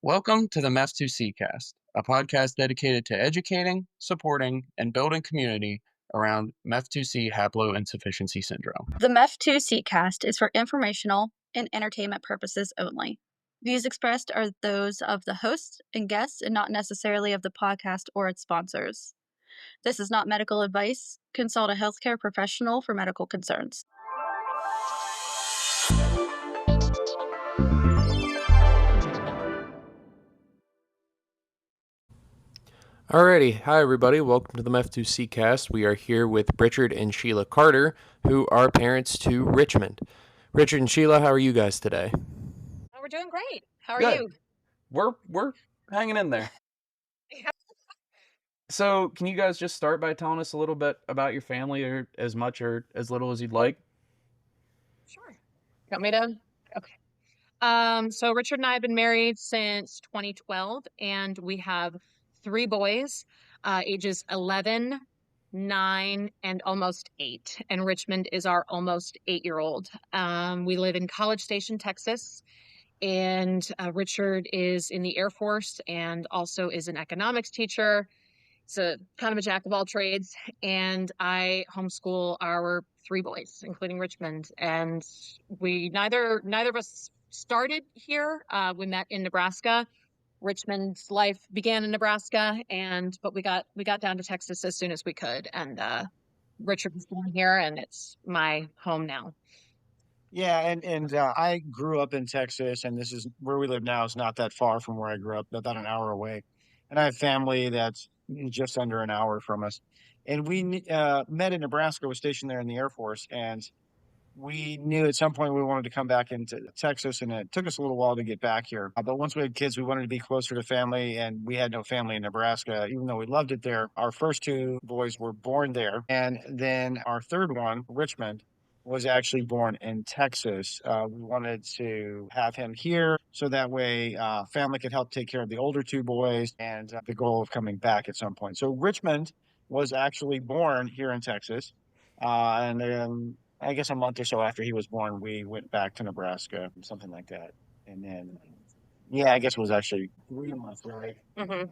Welcome to the MEF2C cast, a podcast dedicated to educating, supporting, and building community around MEF2C haploinsufficiency syndrome. The MEF2C cast is for informational and entertainment purposes only. Views expressed are those of the host and guests and not necessarily of the podcast or its sponsors. This is not medical advice. Consult a healthcare professional for medical concerns. Alrighty, hi everybody, welcome to the MEF2C cast. We are here with Richard and Sheila Carter, who are parents to Richmond. Richard and Sheila, how are you guys today? Oh, we're doing great. How are Good. you? We're hanging in there. So, can you guys just start by telling us a little bit about your family, or as much or as little as you'd like? Sure. Want me to? Okay. So Richard and I have been married since 2012, and we have 3 boys, ages 11, 9, and almost 8. And Richmond is our almost 8-year-old. We live in College Station, Texas, and Richard is in the Air Force and also is an economics teacher. It's a kind of a jack of all trades, and I homeschool our 3 boys, including Richmond. And we neither of us started here. We met in Nebraska. Richmond's life began in Nebraska, but we got down to Texas as soon as we could. And Richard was born here, and it's my home now. Yeah, and I grew up in Texas, and this is where we live now is not that far from where I grew up, about an hour away. And I have family that's just under an hour from us. And we met in Nebraska, was stationed there in the Air Force, and we knew at some point we wanted to come back into Texas, and it took us a little while to get back here. But once we had kids, we wanted to be closer to family, and we had no family in Nebraska, even though we loved it there. Our first 2 boys were born there, and then our third one, Richmond, was actually born in Texas. We wanted to have him here so that way family could help take care of the older 2 boys, and the goal of coming back at some point. So Richmond was actually born here in Texas, and then I guess a month or so after he was born, we went back to Nebraska, something like that. And then, yeah, I guess it was actually 3 months, right? Mm-hmm.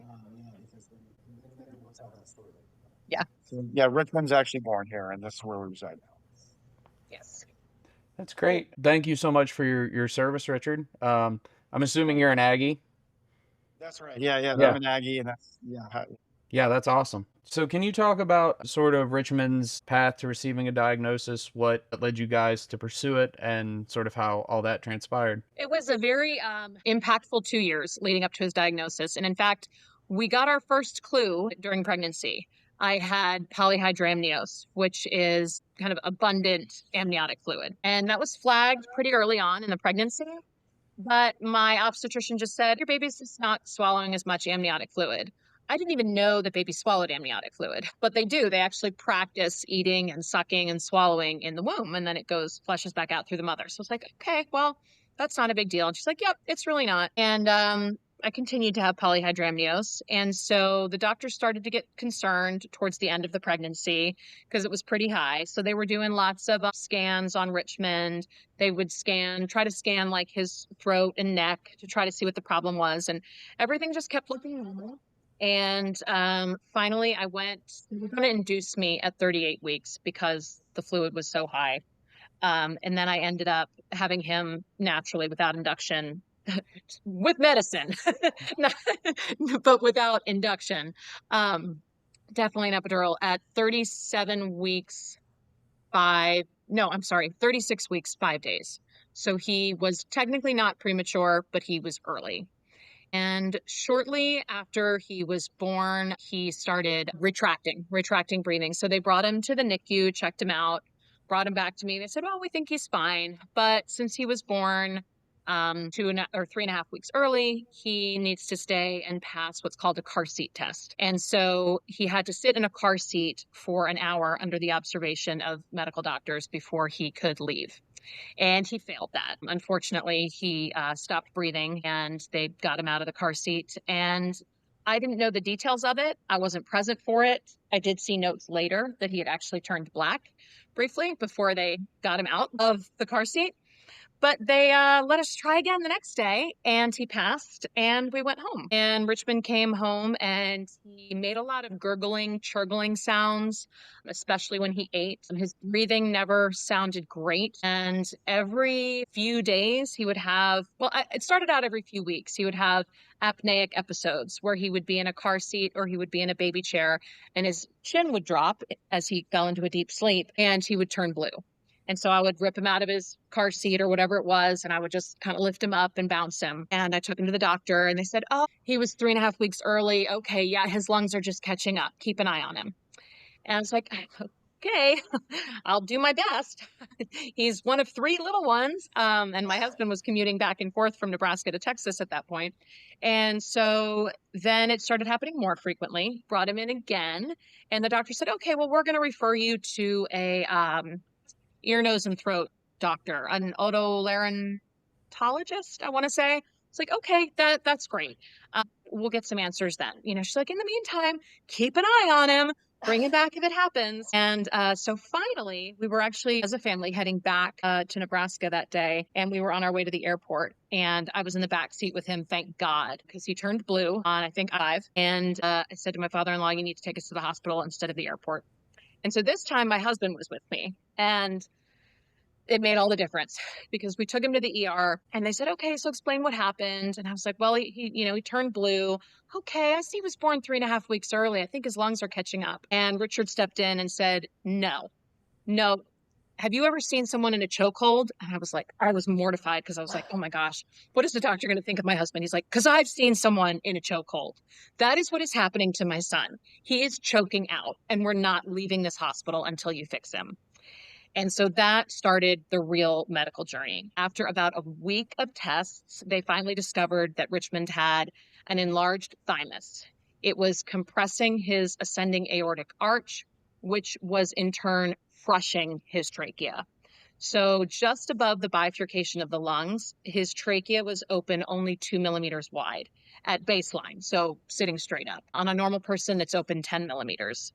Yeah. So, yeah, Richmond's actually born here, and this is where we reside now. Yes. That's great. Thank you so much for your service, Richard. I'm assuming you're an Aggie. That's right. Yeah. Yeah. I'm an Aggie, and that's Yeah, that's awesome. So can you talk about sort of Richmond's path to receiving a diagnosis, what led you guys to pursue it, and sort of how all that transpired? It was a very impactful 2 years leading up to his diagnosis. And in fact, we got our first clue during pregnancy. I had polyhydramnios, which is kind of abundant amniotic fluid. And that was flagged pretty early on in the pregnancy. But my obstetrician just said, your baby's just not swallowing as much amniotic fluid. I didn't even know that babies swallowed amniotic fluid, but they do. They actually practice eating and sucking and swallowing in the womb, and then it flushes back out through the mother. So it's like, okay, well, that's not a big deal. And she's like, yep, it's really not. And I continued to have polyhydramnios. And so the doctors started to get concerned towards the end of the pregnancy because it was pretty high. So they were doing lots of scans on Richmond. They would try to scan like his throat and neck to try to see what the problem was. And everything just kept looking normal. And finally, they were going to induce me at 38 weeks because the fluid was so high. And then I ended up having him naturally without induction, with medicine, but without induction. Definitely an epidural at 36 weeks, 5 days. So he was technically not premature, but he was early. And shortly after he was born, he started retracting breathing. So they brought him to the NICU, checked him out, brought him back to me. They said, well, we think he's fine. But since he was born 3.5 weeks early, he needs to stay and pass what's called a car seat test. And so he had to sit in a car seat for an hour under the observation of medical doctors before he could leave. And he failed that. Unfortunately, he stopped breathing and they got him out of the car seat. And I didn't know the details of it. I wasn't present for it. I did see notes later that he had actually turned black briefly before they got him out of the car seat. But they let us try again the next day, and he passed, and we went home. And Richmond came home, and he made a lot of gurgling, churgling sounds, especially when he ate. His breathing never sounded great. And every few days, he would have, well, it started out every few weeks. He would have apneic episodes where he would be in a car seat or he would be in a baby chair, and his chin would drop as he fell into a deep sleep, and he would turn blue. And so I would rip him out of his car seat or whatever it was, and I would just kind of lift him up and bounce him. And I took him to the doctor, and they said, oh, he was 3.5 weeks early. Okay, yeah, his lungs are just catching up. Keep an eye on him. And I was like, okay, I'll do my best. He's one of 3 little ones. And my husband was commuting back and forth from Nebraska to Texas at that point. And so then it started happening more frequently, brought him in again. And the doctor said, okay, well, we're going to refer you to a ear, nose, and throat doctor, an otolaryngologist, I want to say. It's like, okay, that's great. We'll get some answers then. She's like, in the meantime, keep an eye on him, bring him back if it happens. And so finally, we were actually, as a family, heading back to Nebraska that day, and we were on our way to the airport. And I was in the back seat with him, thank God, because he turned blue on, I think, 5. And I said to my father-in-law, you need to take us to the hospital instead of the airport. And so this time my husband was with me, and it made all the difference because we took him to the ER and they said, okay, so explain what happened. And I was like, well, he turned blue. Okay, I see he was born 3.5 weeks early. I think his lungs are catching up. And Richard stepped in and said, no. Have you ever seen someone in a chokehold? And I was mortified because I was like, oh my gosh, what is the doctor going to think of my husband? He's like, because I've seen someone in a chokehold. That is what is happening to my son. He is choking out, and we're not leaving this hospital until you fix him. And so that started the real medical journey. After about a week of tests, they finally discovered that Richmond had an enlarged thymus. It was compressing his ascending aortic arch, which was in turn crushing his trachea. So just above the bifurcation of the lungs, his trachea was open only 2 millimeters wide at baseline, so sitting straight up. On a normal person, it's open 10 millimeters.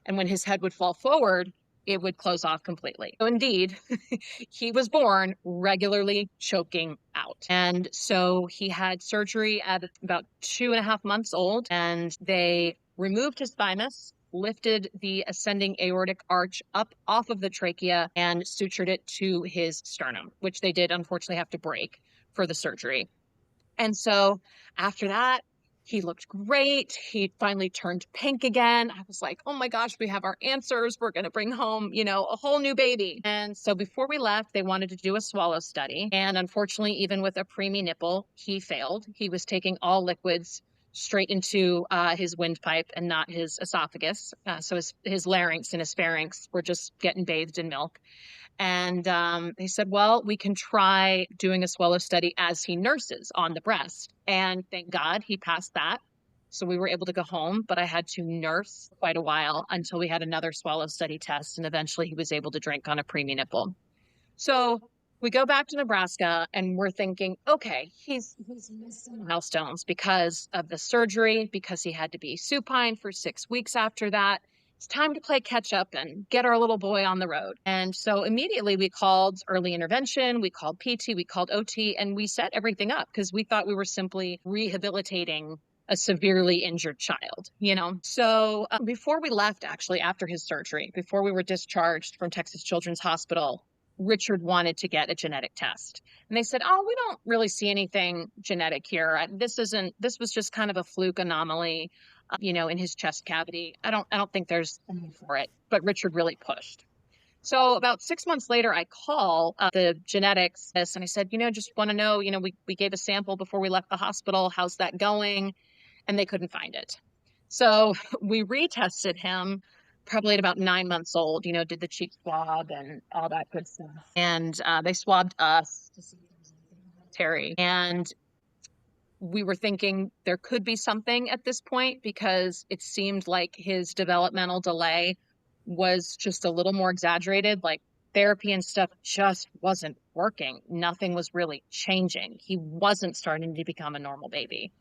And when his head would fall forward, it would close off completely. So indeed, he was born regularly choking out. And so he had surgery at about 2.5 months old, and they removed his thymus, lifted the ascending aortic arch up off of the trachea, and sutured it to his sternum, which they did unfortunately have to break for the surgery. And so after that, he looked great. He finally turned pink again. I was like, oh my gosh, we have our answers. We're going to bring home, a whole new baby. And so before we left, they wanted to do a swallow study. And unfortunately, even with a preemie nipple, he failed. He was taking all liquids straight into his windpipe and not his esophagus. So his larynx and his pharynx were just getting bathed in milk. And they said, well, we can try doing a swallow study as he nurses on the breast. And thank God he passed that. So we were able to go home, but I had to nurse quite a while until we had another swallow study test. And eventually he was able to drink on a preemie nipple. So we go back to Nebraska and we're thinking, okay, he's missing milestones because of the surgery, because he had to be supine for 6 weeks after that. It's time to play catch up and get our little boy on the road. And so immediately we called early intervention, we called PT, we called OT, and we set everything up because we thought we were simply rehabilitating a severely injured child, So before we left, actually, after his surgery, before we were discharged from Texas Children's Hospital, Richard wanted to get a genetic test. And they said, oh, we don't really see anything genetic here. This was just kind of a fluke anomaly, in his chest cavity. I don't think there's anything for it, but Richard really pushed. So about 6 months later, I call the genetics and I said, just want to know, we gave a sample before we left the hospital. How's that going? And they couldn't find it. So we retested him probably at about 9 months old, did the cheek swab and all that good stuff. And they swabbed us to see if there was anything hereditary. And we were thinking there could be something at this point because it seemed like his developmental delay was just a little more exaggerated. Like therapy and stuff just wasn't working. Nothing was really changing. He wasn't starting to become a normal baby.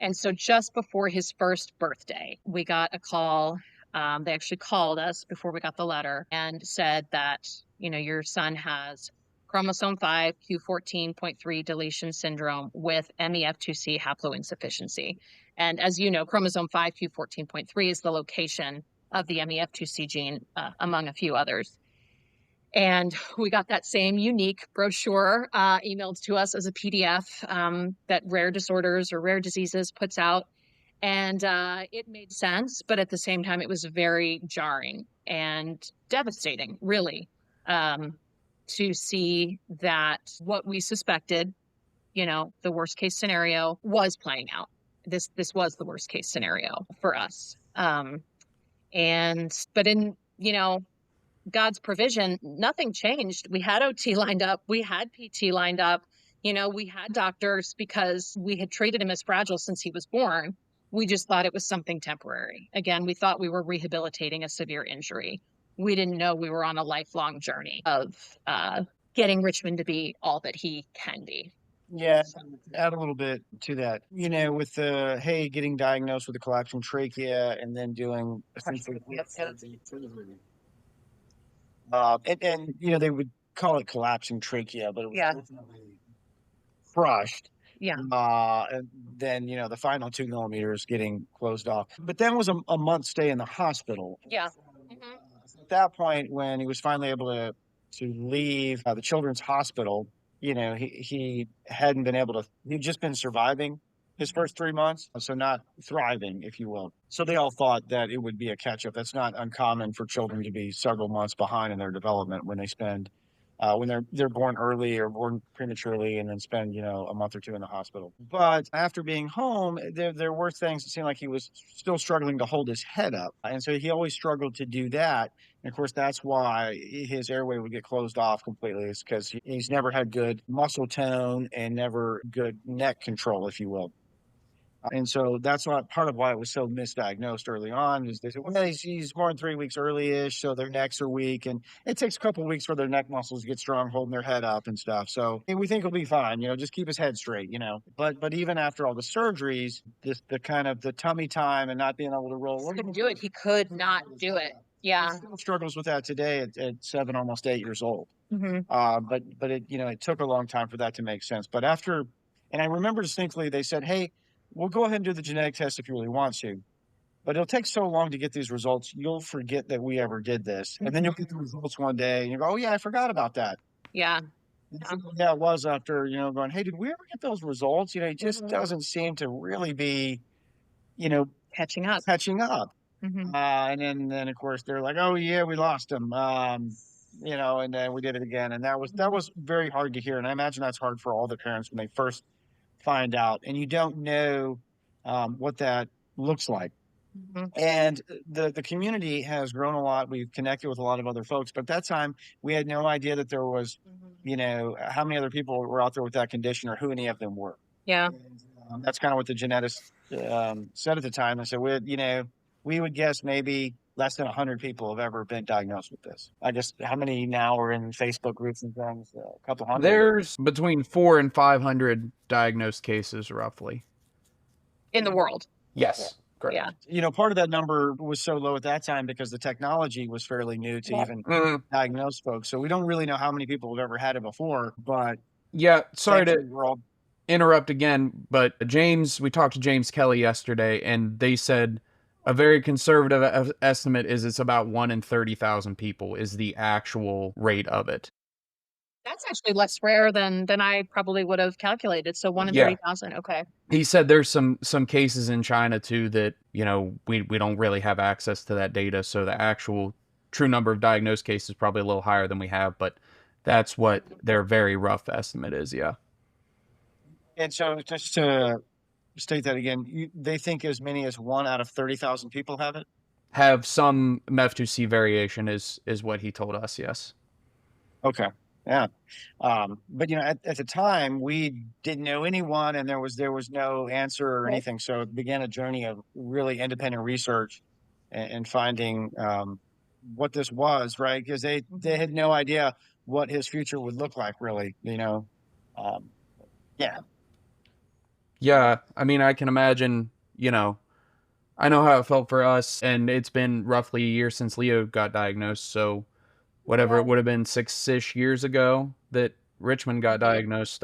And so just before his first birthday, we got a call. They actually called us before we got the letter and said that, your son has chromosome 5 Q14.3 deletion syndrome with MEF2C haploinsufficiency. And as you know, chromosome 5 Q14.3 is the location of the MEF2C gene, among a few others. And we got that same unique brochure emailed to us as a PDF that Rare Disorders or Rare Diseases puts out. And it made sense, but at the same time, it was very jarring and devastating, really, to see that what we suspected, the worst case scenario was playing out. This was the worst case scenario for us. But in, God's provision, nothing changed. We had OT lined up. We had PT lined up. We had doctors because we had treated him as fragile since he was born. We just thought it was something temporary. Again, we thought we were rehabilitating a severe injury. We didn't know we were on a lifelong journey of getting Richmond to be all that he can be. Yeah, add a little bit to that. With the getting diagnosed with a collapsing trachea and then doing essentially and they would call it collapsing trachea, but it was definitely crushed. Yeah. And then the final 2 millimeters getting closed off. But then was a month stay in the hospital. Yeah. At that point, when he was finally able to leave the children's hospital, he hadn't been able to. He'd just been surviving his first 3 months, so not thriving, if you will. So they all thought that it would be a catch-up. That's not uncommon for children to be several months behind in their development when they spend, when they're born early or born prematurely and then spend, a month or 2 in the hospital. But after being home, there were things that seemed like he was still struggling to hold his head up. And so he always struggled to do that. And of course, that's why his airway would get closed off completely, is because he's never had good muscle tone and never good neck control, if you will. And so that's part of why it was so misdiagnosed early on, is they said, well, he's born 3 weeks early-ish, so their necks are weak. And it takes a couple of weeks for their neck muscles to get strong, holding their head up and stuff. So we think he'll be fine, just keep his head straight, But even after all the surgeries, the kind of the tummy time and not being able to roll. He couldn't do it. He could not do it. Yeah. He still struggles with that today at 7, almost 8 years old. Mm-hmm. But it, it took a long time for that to make sense. But and I remember distinctly, they said, hey, we'll go ahead and do the genetic test if you really want to, but it'll take so long to get these results, you'll forget that we ever did this. And then you'll get the results one day and you go, oh yeah, I forgot about that. Yeah. Yeah, it was after, going, hey, did we ever get those results? It just doesn't seem to really be, catching up. Mm-hmm. And then of course they're like, oh yeah, we lost him. And then we did it again. And that was very hard to hear. And I imagine that's hard for all the parents when they first find out and you don't know what that looks like. Mm-hmm. And the community has grown a lot. We've connected with a lot of other folks, but at that time we had no idea that there was how many other people were out there with that condition or who any of them were. Yeah. And, that's kind of what the geneticists said at the time. They said we would guess maybe less than 100 people have ever been diagnosed with this. I guess how many now are in Facebook groups and things? A couple hundred. There's between 400 and 500 diagnosed cases, roughly, in the world. Yes, correct. Yeah. Part of that number was so low at that time because the technology was fairly new to even diagnose folks. So we don't really know how many people have ever had it before. But yeah, sorry to interrupt again, but we talked to James Kelly yesterday, and they said a very conservative estimate is it's about 1 in 30,000 people is the actual rate of it. That's actually less rare than I probably would have calculated. So 1 in 30,000. Okay. He said there's some cases in China too that, we don't really have access to that data. So the actual true number of diagnosed cases is probably a little higher than we have, but that's what their very rough estimate is. Yeah. And so just to state that again, they think as many as 1 out of 30,000 people have it? Have some MEF2C variation is what he told us, yes. Okay. Yeah. But at the time we didn't know anyone and there was no answer or anything. So it began a journey of really independent research and finding what this was, right? Because they had no idea what his future would look like, really, Yeah. Yeah, I mean, I can imagine, I know how it felt for us, and it's been roughly a year since Leo got diagnosed, so whatever it would have been 6-ish years ago, that Richmond got diagnosed,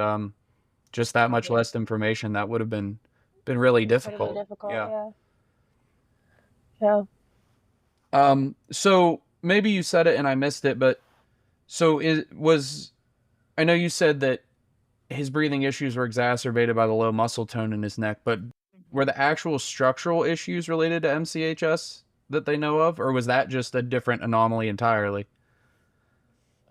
just that much less information, that would have been really difficult. Yeah. So maybe you said it and I missed it, but so I know you said that his breathing issues were exacerbated by the low muscle tone in his neck, but were the actual structural issues related to MCHS that they know of, or was that just a different anomaly entirely?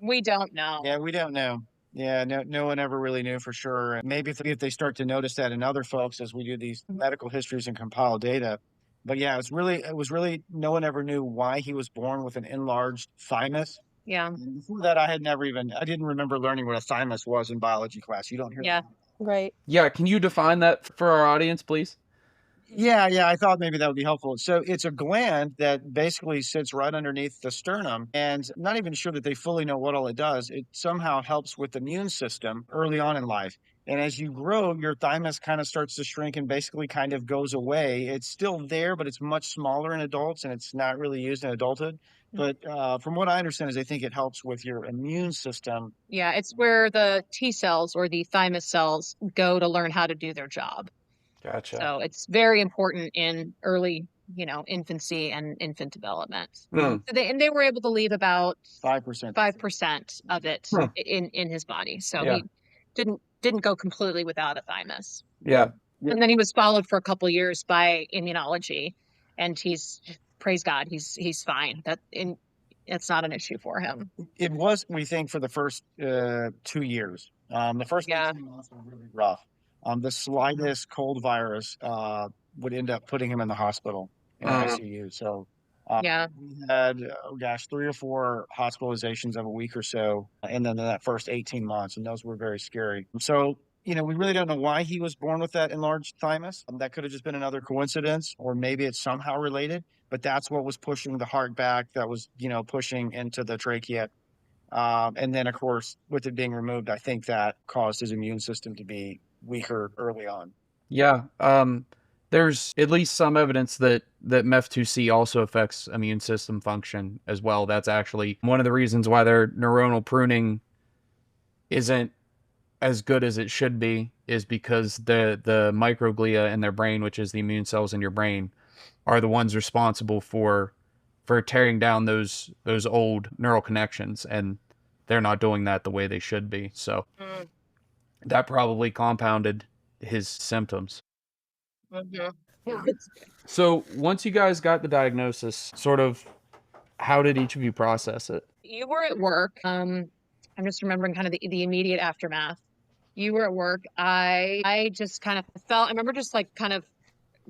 We don't know. Yeah, we don't know. Yeah, no one ever really knew for sure. And maybe if they start to notice that in other folks as we do these medical histories and compile data. But yeah, it was really no one ever knew why he was born with an enlarged thymus. Yeah. And before that, I didn't remember learning what a thymus was in biology class. You don't hear Yeah. that. Right. Yeah, can you define that for our audience, please? Yeah, I thought maybe that would be helpful. So it's a gland that basically sits right underneath the sternum, and I'm not even sure that they fully know what all it does. It somehow helps with the immune system early on in life. And as you grow, your thymus kind of starts to shrink and basically kind of goes away. It's still there, but it's much smaller in adults, and it's not really used in adulthood. But from what I understand is I think it helps with your immune system. Yeah, it's where the T cells or the thymus cells go to learn how to do their job. Gotcha. So it's very important in early, infancy and infant development. Hmm. So they were able to leave about 5%. 5% of it Hmm. in his body. So Yeah. he didn't go completely without a thymus. Yeah. And then he was followed for a couple of years by immunology, and praise God, he's fine. It's not an issue for him. It was, we think, for the first 2 years. The first 18 months were really rough. The slightest cold virus would end up putting him in the hospital in ICU. So Yeah. we had, 3 or 4 hospitalizations of a week or so, and then that first 18 months, and those were very scary. So, we really don't know why he was born with that enlarged thymus. That could have just been another coincidence, or maybe it's somehow related, but that's what was pushing the heart back. That was, pushing into the trachea. And then, of course, with it being removed, I think that caused his immune system to be weaker early on. Yeah. There's at least some evidence that MEF2C also affects immune system function as well. That's actually one of the reasons why their neuronal pruning isn't as good as it should be, is because the microglia in their brain, which is the immune cells in your brain, are the ones responsible for tearing down those old neural connections, and they're not doing that the way they should be. So that probably compounded his symptoms. So once you guys got the diagnosis, sort of, how did each of you process it? You were at work. I'm just remembering kind of the immediate aftermath. You were at work. I just kind of felt, I remember just like kind of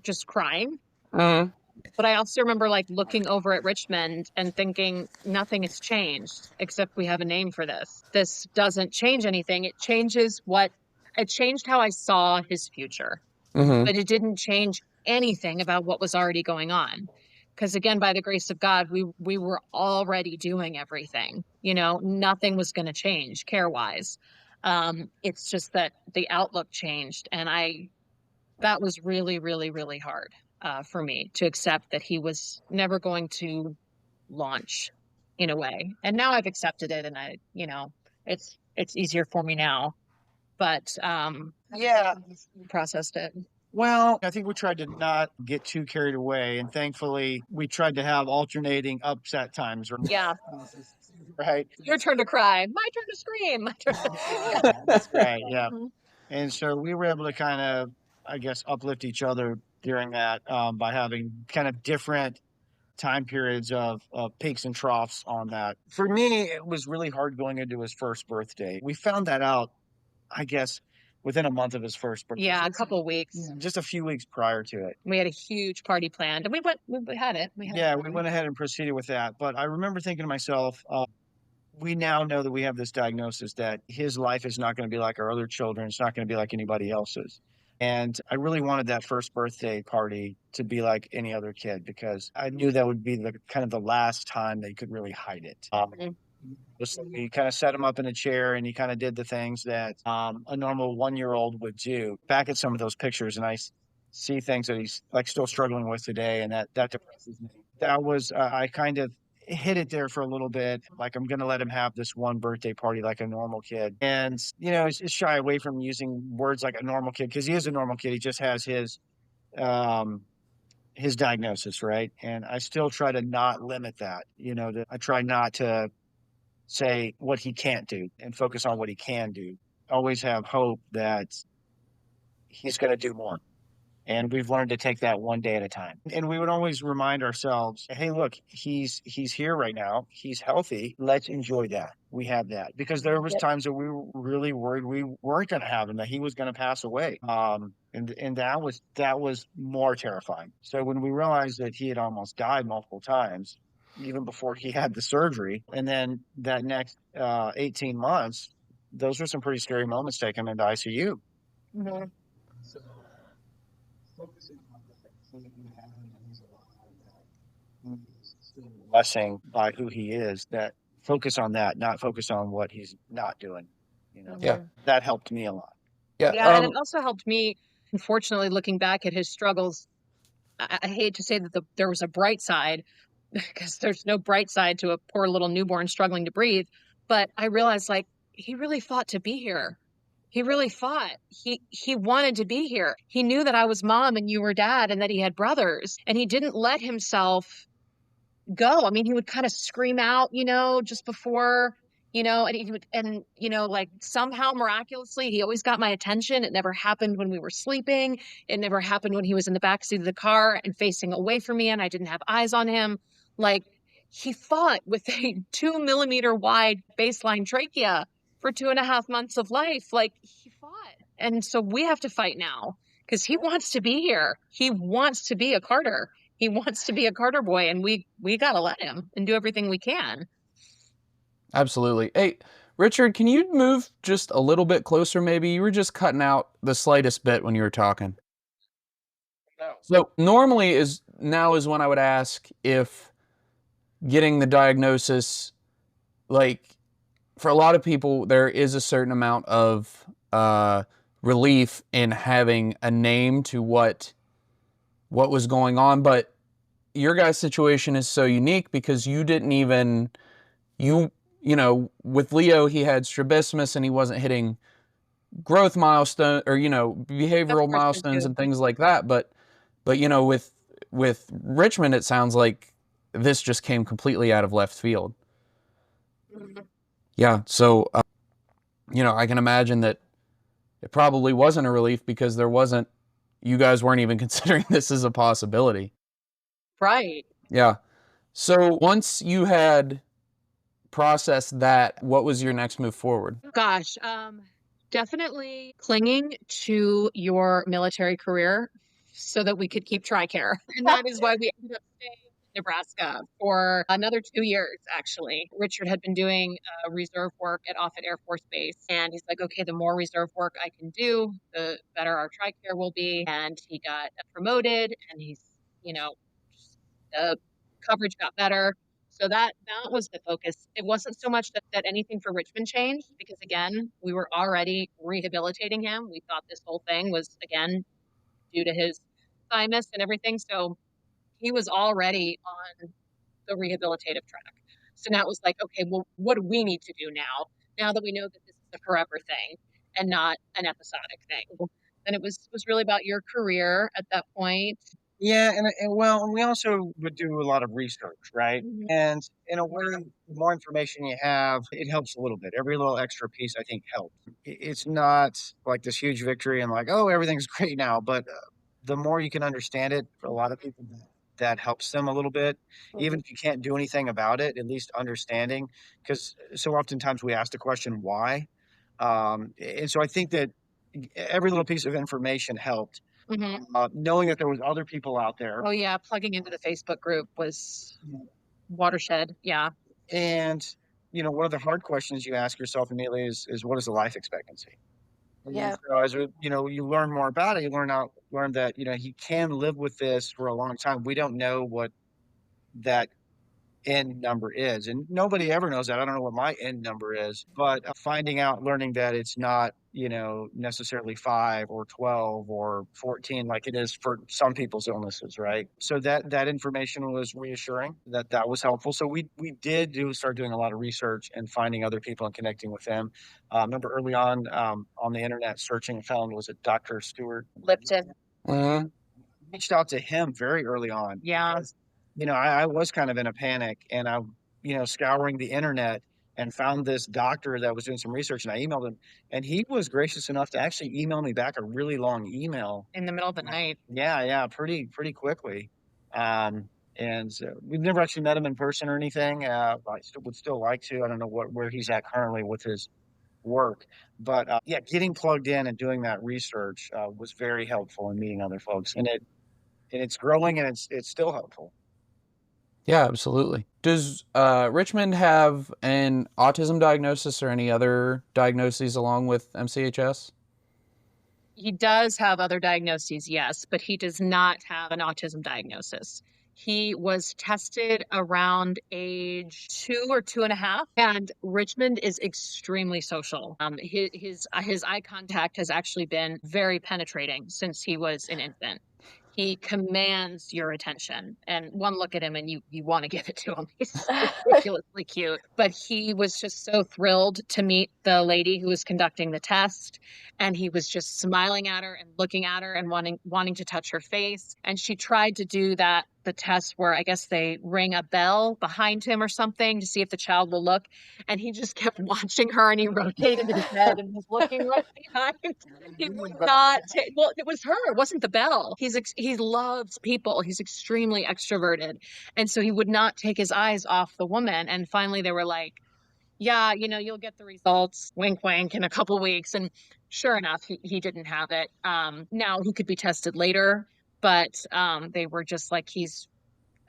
just crying. But I also remember like looking over at Richmond and thinking nothing has changed except we have a name for this. This doesn't change anything. It changed how I saw his future, but it didn't change anything about what was already going on. Because again, by the grace of God, we were already doing everything. Nothing was going to change care-wise. It's just that the outlook changed, and that was really, really, really hard for me to accept that he was never going to launch in a way. And now I've accepted it, and it's easier for me now. But processed it. Well, I think we tried to not get too carried away, and thankfully we tried to have alternating upset times. Yeah. Right. Your turn to cry. My turn to scream. My turn. That's right. Yeah. And so we were able to kind of, I guess, uplift each other during that by having kind of different time periods of peaks and troughs on that. For me, it was really hard going into his first birthday. We found that out, I guess, within a month of his first birthday. Yeah, a couple of weeks. Just a few weeks prior to it. We had a huge party planned, and we had it. We went ahead and proceeded with that. But I remember thinking to myself, we now know that we have this diagnosis that his life is not going to be like our other children. It's not going to be like anybody else's. And I really wanted that first birthday party to be like any other kid, because I knew that would be the kind of the last time they could really hide it. You kind of set him up in a chair, and he kind of did the things that a normal 1-year-old would do. Back at some of those pictures, and I see things that he's like still struggling with today, and that depresses me. That was I kind of hid it there for a little bit. Like, I'm going to let him have this one birthday party like a normal kid. And, shy away from using words like a normal kid because he is a normal kid. He just has um, his diagnosis, right? And I still try to not limit that, I try not to say what he can't do and focus on what he can do. Always have hope that he's going to do more. And we've learned to take that one day at a time. And we would always remind ourselves, hey, look, he's here right now. He's healthy. Let's enjoy that. We have that. Because there was times that we were really worried we weren't going to have him, that he was going to pass away. And that was more terrifying. So when we realized that he had almost died multiple times, even before he had the surgery, and then that next 18 months, those were some pretty scary moments taking him into ICU. Mm-hmm. Blessing by who he is, that focus on that, not focus on what he's not doing. Yeah. That helped me a lot. Yeah. Yeah, and it also helped me, unfortunately, looking back at his struggles. I hate to say that there was a bright side because there's no bright side to a poor little newborn struggling to breathe. But I realized, like, he really fought to be here. He really fought. He wanted to be here. He knew that I was mom and you were dad and that he had brothers, and he didn't let himself go. I mean, he would kind of scream out, just before, and he would, and, like somehow miraculously, he always got my attention. It never happened when we were sleeping. It never happened when he was in the backseat of the car and facing away from me and I didn't have eyes on him. Like, he fought with a 2 millimeter wide baseline trachea for 2.5 months of life. Like, he fought. And so we have to fight now because he wants to be here. He wants to be a Carter. He wants to be a Carter boy, and we got to let him and do everything we can. Absolutely. Hey, Richard, can you move just a little bit closer maybe? You were just cutting out the slightest bit when you were talking. No. So normally is when I would ask if getting the diagnosis, like for a lot of people, there is a certain amount of relief in having a name to what was going on, but your guys' situation is so unique because you didn't even, with Leo, he had strabismus and he wasn't hitting growth milestone or, behavioral milestones and things like that. But, with Richmond, it sounds like this just came completely out of left field. Mm-hmm. Yeah. So, I can imagine that it probably wasn't a relief because you guys weren't even considering this as a possibility. Right. Yeah. So once you had processed that, what was your next move forward? Gosh, definitely clinging to your military career so that we could keep TRICARE. And that is why we ended up staying in Nebraska for another 2 years, actually. Richard had been doing reserve work at Offutt Air Force Base. And he's like, okay, the more reserve work I can do, the better our TRICARE will be. And he got promoted and he's, the coverage got better. So that was the focus. It wasn't so much that anything for Richmond changed because, again, we were already rehabilitating him. We thought this whole thing was, again, due to his thymus and everything. So he was already on the rehabilitative track. So now it was like, okay, well, what do we need to do now that we know that this is a forever thing and not an episodic thing? And it was really about your career at that point. Yeah, and we also would do a lot of research, right? Mhm. And in a way, the more information you have, it helps a little bit. Every little extra piece, I think, helps. It's not like this huge victory and like, oh, everything's great now. But the more you can understand it, for a lot of people, that helps them a little bit. Even if you can't do anything about it, at least understanding. Because so oftentimes we ask the question, why? And so I think that every little piece of information helped. Mm-hmm. Knowing that there was other people out there. Oh yeah, plugging into the Facebook group was watershed. Yeah. And one of the hard questions you ask yourself immediately is what is the life expectancy? Yeah. So as you learn more about it, you learn that he can live with this for a long time. We don't know what that end number is. And nobody ever knows that. I don't know what my end number is, but finding out, learning that it's not, necessarily 5 or 12 or 14 like it is for some people's illnesses, right? So that information was reassuring. That was helpful. So we did start doing a lot of research and finding other people and connecting with them. Remember early on the internet searching, found, was it Dr. Stewart Lipton. Mhm. reached out to him very early on. Yeah. Because, I was kind of in a panic, and I, scouring the internet and found this doctor that was doing some research, and I emailed him, and he was gracious enough to actually email me back a really long email. In the middle of the night. Yeah, pretty quickly. And we've never actually met him in person or anything. Would still like to. I don't know where he's at currently with his work, but yeah, getting plugged in and doing that research was very helpful in meeting other folks, and it's growing, and it's still helpful. Yeah, absolutely. Does Richmond have an autism diagnosis or any other diagnoses along with MCHS? He does have other diagnoses, yes, but he does not have an autism diagnosis. He was tested around age 2 or 2.5, and Richmond is extremely social. His eye contact has actually been very penetrating since he was an infant. He commands your attention, and one look at him and you want to give it to him. He's ridiculously cute. But he was just so thrilled to meet the lady who was conducting the test, and he was just smiling at her and looking at her and wanting to touch her face. And she tried to do the test where I guess they ring a bell behind him or something to see if the child will look, and he just kept watching her, and he rotated his head and was looking right behind. He would not well, it was her, it wasn't the bell. He loves people. He's extremely extroverted, and so he would not take his eyes off the woman. And finally they were like, yeah, you'll get the results, wink wink, in a couple weeks. And sure enough, he didn't have it. Now he could be tested later, but they were just like, he's,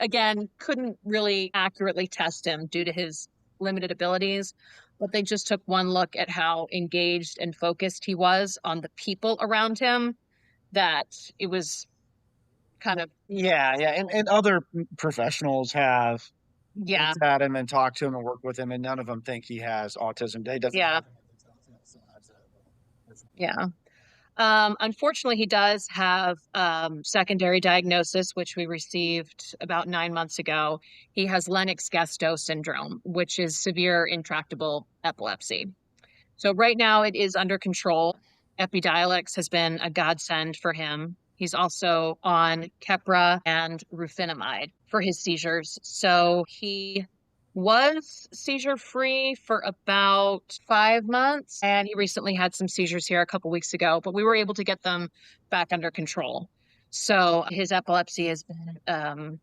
again, couldn't really accurately test him due to his limited abilities. But they just took one look at how engaged and focused he was on the people around him, that it was kind of, Yeah, and other professionals have yeah, looked at him and talked to him and worked with him, and none of them think he has autism. He doesn't. yeah, yeah. Unfortunately, he does have secondary diagnosis, which we received about 9 months ago. He has Lennox-Gastaut syndrome, which is severe intractable epilepsy. So right now it is under control. Epidiolex has been a godsend for him. He's also on Keppra and rufinamide for his seizures. So he was seizure free for about 5 months, and he recently had some seizures here a couple weeks ago, but we were able to get them back under control. So his epilepsy has been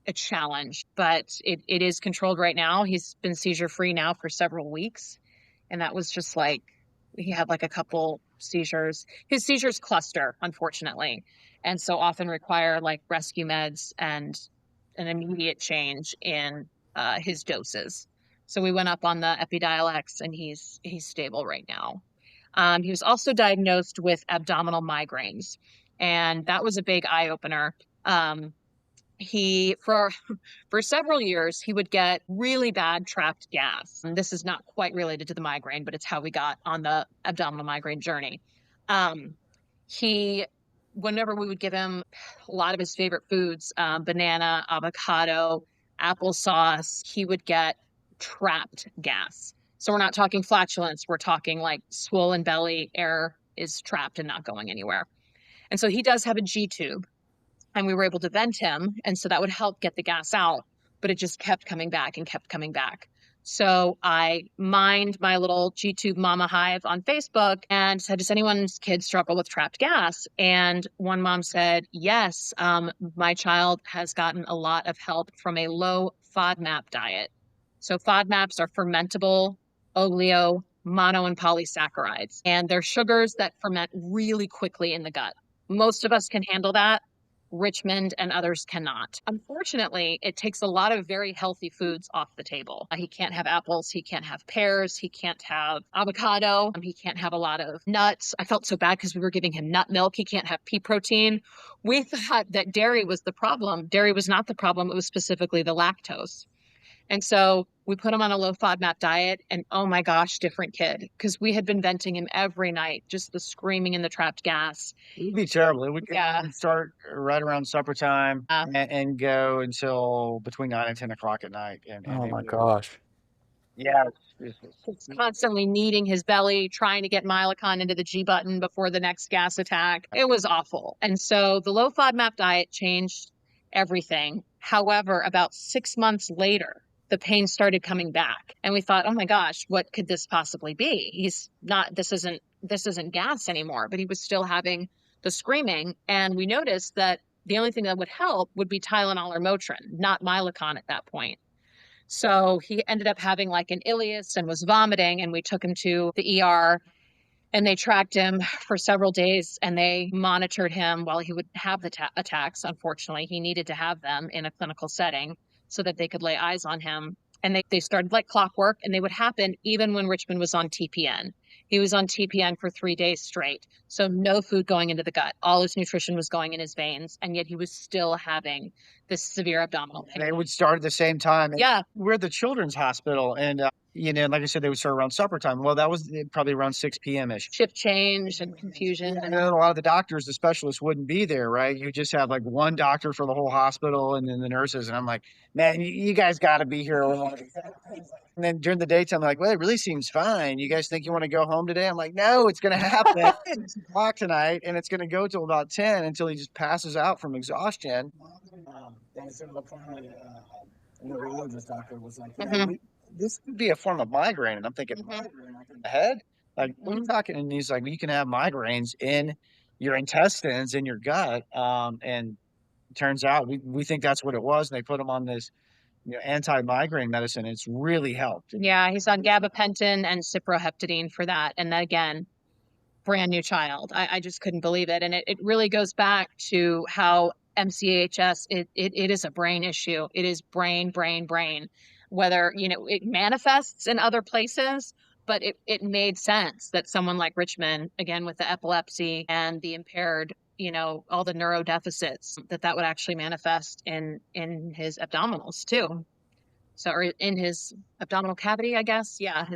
a challenge, but it is controlled right now. He's been seizure free now for several weeks, and that was just like, he had like a couple seizures. His seizures cluster, unfortunately, and so often require like rescue meds and an immediate change in his doses. So we went up on the Epidiolex, and he's stable right now. He was also diagnosed with abdominal migraines, and that was a big eye opener. He for several years he would get really bad trapped gas. And this is not quite related to the migraine, but it's how we got on the abdominal migraine journey. He Whenever we would give him a lot of his favorite foods, banana, avocado, applesauce, he would get trapped gas. So we're not talking flatulence, we're talking like swollen belly, air is trapped and not going anywhere. And so he does have a G tube, and we were able to vent him, and so that would help get the gas out, but it just kept coming back and kept coming back. So I mined my little G-tube mama hive on Facebook and said, does anyone's kid struggle with trapped gas? And one mom said, yes, my child has gotten a lot of help from a low FODMAP diet. So FODMAPs are fermentable oleo mono and polysaccharides, and they're sugars that ferment really quickly in the gut. Most of us can handle that. Richmond and others cannot. Unfortunately, it takes a lot of very healthy foods off the table. He can't have apples, he can't have pears, he can't have avocado, he can't have a lot of nuts. I felt so bad because we were giving him nut milk. He can't have pea protein. We thought that dairy was the problem. Dairy was not the problem. It was specifically the lactose. And so we put him on a low FODMAP diet, and oh my gosh, different kid. Because we had been venting him every night, just the screaming and the trapped gas. It would be terrible. It would Yeah. start right around supper time Yeah. and go until between 9 and 10 o'clock at night. And Oh it my would- gosh. Yeah. He's constantly kneading his belly, trying to get Milacon into the G button before the next gas attack. It was awful. And so the low FODMAP diet changed everything. However, about 6 months later, the pain started coming back. And we thought, oh my gosh, what could this possibly be? This isn't gas anymore, but he was still having the screaming. And we noticed that the only thing that would help would be Tylenol or Motrin, not Milacon at that point. So he ended up having like an ileus and was vomiting, and we took him to the ER, and they tracked him for several days, and they monitored him while he would have the attacks. Unfortunately, he needed to have them in a clinical setting so that they could lay eyes on him. And they started like clockwork, and they would happen even when Richmond was on TPN. He was on TPN for 3 days straight. So no food going into the gut. All his nutrition was going in his veins. And yet he was still having this severe abdominal pain. They would start at the same time. Yeah. We're at the children's hospital. And, like I said, they would start around supper time. Well, that was probably around 6 p.m.-ish. Shift change and confusion. And a lot of the doctors, the specialists wouldn't be there, right? You just have like one doctor for the whole hospital and then the nurses. And I'm like, man, you guys got to be here. And then during the daytime, I'm like, well, it really seems fine. You guys think you want to go home today? I'm like, no, it's going to happen at 6 o'clock tonight. And it's going to go till about 10 until he just passes out from exhaustion. The religious doctor was like, this could be a form of migraine. And I'm thinking, migraine in the head? Like, what are you talking? And he's like, well, you can have migraines in your intestines, in your gut. And it turns out we think that's what it was. And they put him on this anti-migraine medicine. It's really helped. Yeah, he's on gabapentin and cyproheptadine for that. And then again, brand new child. I just couldn't believe it. And it really goes back to how MCHS, it is a brain issue. It is brain. Whether, it manifests in other places, but it made sense that someone like Richmond, again, with the epilepsy and the impaired, all the neurodeficits, that would actually manifest in his abdominals too. So, or in his abdominal cavity, I guess. Yeah.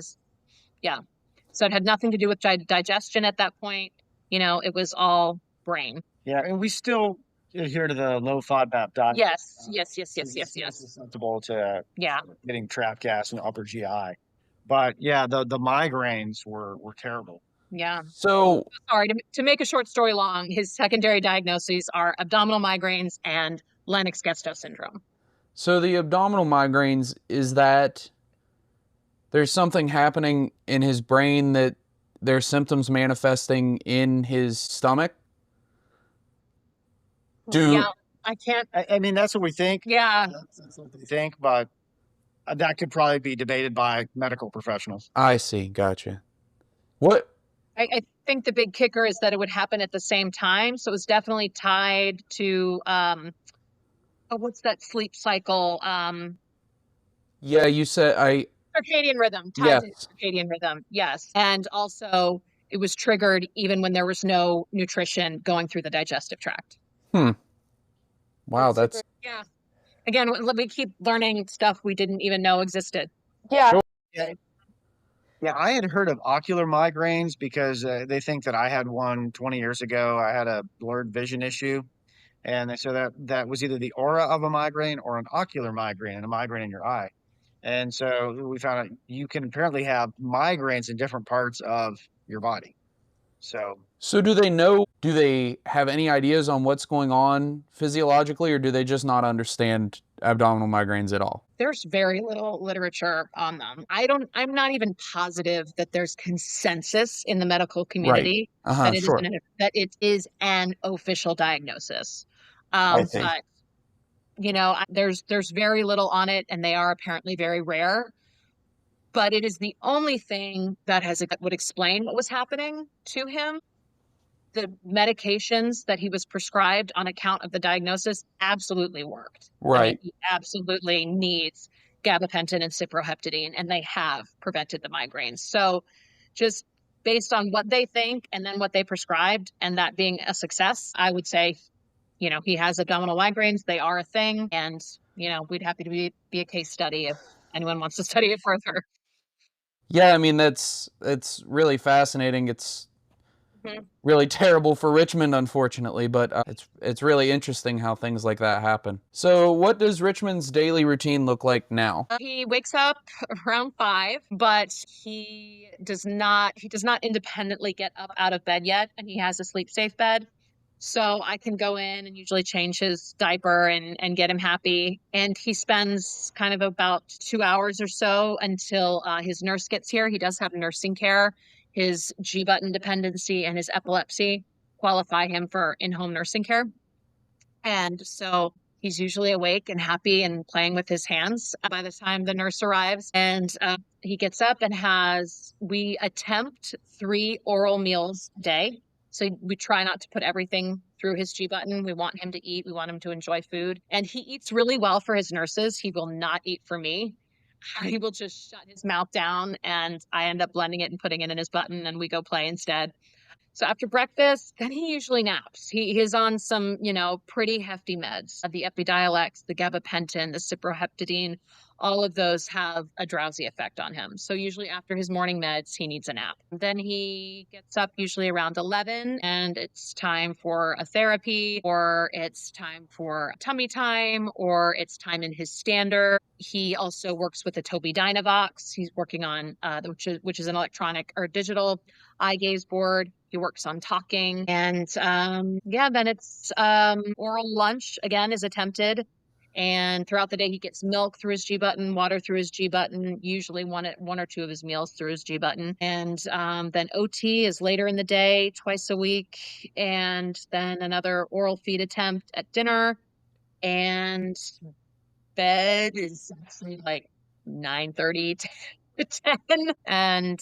So it had nothing to do with digestion at that point. It was all brain. Yeah. And we still adhere to the low FODMAP diet. Yes. Susceptible to getting trapped gas in the upper GI. But yeah, the migraines were terrible. Yeah. So sorry to make a short story long, his secondary diagnoses are abdominal migraines and Lennox-Gastaut syndrome. So the abdominal migraines, is that there's something happening in his brain that there's symptoms manifesting in his stomach? Yeah, I can't. I mean, that's what we think. Yeah. That's what they think, but that could probably be debated by medical professionals. I see. Gotcha. What? I think the big kicker is that it would happen at the same time. So it was definitely tied to, what's that sleep cycle? Yeah, you said circadian rhythm. Tied to circadian rhythm. Yes. And also it was triggered even when there was no nutrition going through the digestive tract. Wow, that's... Yeah. Again, we keep learning stuff we didn't even know existed. Yeah. Yeah, I had heard of ocular migraines because they think that I had one 20 years ago. I had a blurred vision issue. And they said that was either the aura of a migraine or an ocular migraine, and a migraine in your eye. And so we found out you can apparently have migraines in different parts of your body. So do they have any ideas on what's going on physiologically, or do they just not understand abdominal migraines at all? There's very little literature on them. I'm not even positive that there's consensus in the medical community that it is an official diagnosis. But there's very little on it, and they are apparently very rare. But it is the only thing that would explain what was happening to him. The medications that he was prescribed on account of the diagnosis absolutely worked. Right. I mean, he absolutely needs gabapentin and cyproheptadine, and they have prevented the migraines. So just based on what they think and then what they prescribed, and that being a success, I would say, he has abdominal migraines. They are a thing, and, we'd happy to be a case study anyone wants to study it further. Yeah, I mean, it's really fascinating. It's really terrible for Richmond, unfortunately, but it's really interesting how things like that happen. So what does Richmond's daily routine look like now? He wakes up around 5, but he does not independently get up out of bed yet, and he has a sleep safe bed. So I can go in and usually change his diaper and get him happy. And he spends kind of about 2 hours or so until his nurse gets here. He does have nursing care. His G button dependency and his epilepsy qualify him for in-home nursing care. And so he's usually awake and happy and playing with his hands by the time the nurse arrives. And he gets up and we attempt 3 oral meals a day. So we try not to put everything through his G button. We want him to eat. We want him to enjoy food. And he eats really well for his nurses. He will not eat for me. He will just shut his mouth down, and I end up blending it and putting it in his button, and we go play instead. So after breakfast, then he usually naps. He is on some, pretty hefty meds. The Epidiolex, the gabapentin, the cyproheptadine, all of those have a drowsy effect on him. So usually after his morning meds, he needs a nap. Then he gets up usually around 11, and it's time for a therapy, or it's time for tummy time, or it's time in his stander. He also works with the Tobii Dynavox. He's working on, which is an electronic or digital eye gaze board. He works on talking. And then it's oral lunch again is attempted. And throughout the day, he gets milk through his G button, water through his G button, usually one or two of his meals through his G button. And then OT is later in the day, twice a week. And then another oral feed attempt at dinner. And bed is actually like 9:30 to 10. And